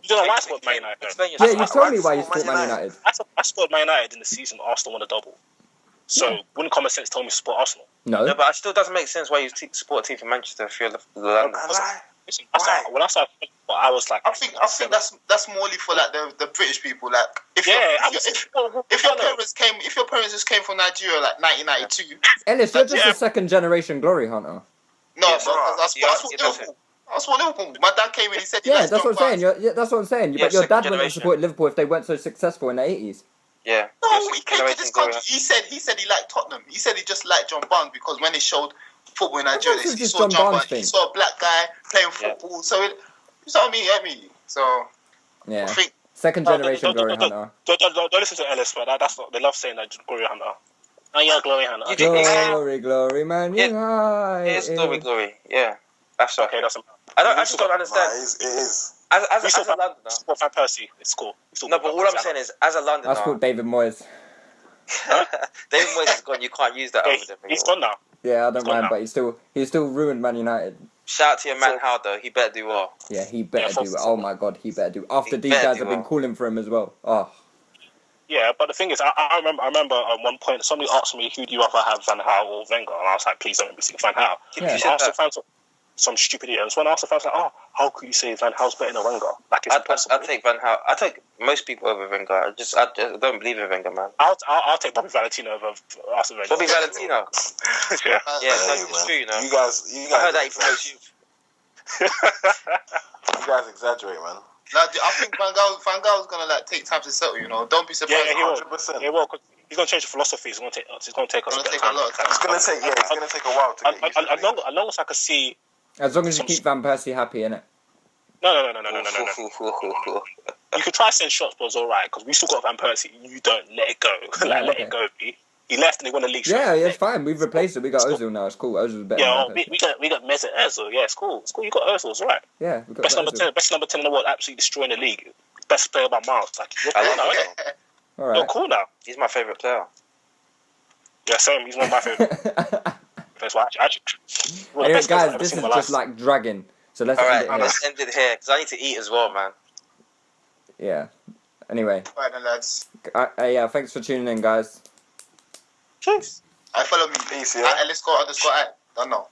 don't know why I support Man United.
Yeah, you told me why you support Man United.
I support Man United in the season Arsenal won a double. So wouldn't common sense tell me to support Arsenal?
No,
but it still doesn't make sense why you support a team from Manchester if you're the London.
Listen, when I started, I was like,
I think that's morely for like the British people. Like, if your parents just came from Nigeria, like 1992.
Ellis, you're just a second generation glory hunter.
No, that's what Liverpool. That's what Liverpool. My dad came in. He said,
that's what I'm saying. That's what I'm saying. But your dad wouldn't have supported Liverpool if they weren't so successful in the 80s.
Yeah.
No, he came to this country. He said he liked Tottenham. He said he just liked John Barnes because when they showed football in Nigeria, he saw John Barnes. He saw a black guy playing football. Yeah. So you saw me. So
yeah. Second generation glory hunter.
Don't listen to Ellis, but that's not. They love saying that glory hunter. Oh yeah, glory hunter.
Glory, man.
It's glory. Yeah. That's right.
Okay, that's.
I just don't understand.
It is.
As a Londoner,
support Van Persie. It's cool.
No, but all I'm saying is, as a Londoner,
I support David Moyes.
David Moyes is gone. You can't use that over them.
He's gone now.
Yeah, I don't mind, but he still ruined Man United.
Shout out to your man Howe, though. He better do well.
Yeah, he better do. Oh my God, he better do. After these guys have been calling for him as well. Oh.
Yeah, but the thing is, I remember at one point somebody asked me, "Who do you rather have, Van Gaal or Wenger?" And I was like, "Please don't let me see Van Gaal."
Yeah.
some stupid idiot. And so when Arsenal fans like, oh, how could you say Van Gaal's better than Wenger? Like it's impossible.
I'd take Van Gaal. I take most people over Wenger. I just don't believe in Wenger, man.
I'll take Bobby Valentino over Arsene Wenger.
Bobby Valentino.
Yeah.
It's true, you know.
You guys
I heard that he promotes you.
you guys exaggerate, man.
Now, I think Van Gaal's gonna like take time to settle. Don't be surprised.
Yeah, he will.
100%.
He will. Cause he's gonna change the philosophy. It's gonna take us.
It's gonna take a lot of time.
It's gonna take a while to get used to it.
As long as I can see.
As long as you keep Van Persie happy, innit?
No. You could try send shots, but it's alright because we still got Van Persie. You don't let it go. Let it go, B. He left and he won the league.
Yeah, it's fine. We've replaced it. We got Ozil now. It's cool. Ozil's better.
Yeah,
than
we got Mesut Ozil. Yeah, it's cool. You got Ozil. It's alright.
Yeah, we got
Best number
Ozil.
10 in the world. Absolutely destroying the league. Best player by miles. Like you're cool now, isn't it?
All
You're
right.
cool now.
He's my favourite player.
Yeah, same. He's one of my favourite. That's why actually.
Anyway, guys, this is just like dragging. So let's end it here.
Let's end it here because I need to eat as well, man.
Yeah. Anyway.
Right then, lads.
Yeah, thanks for tuning in, guys.
Cheers.
I follow me.
Peace, yeah.
Ellis __. Don't know.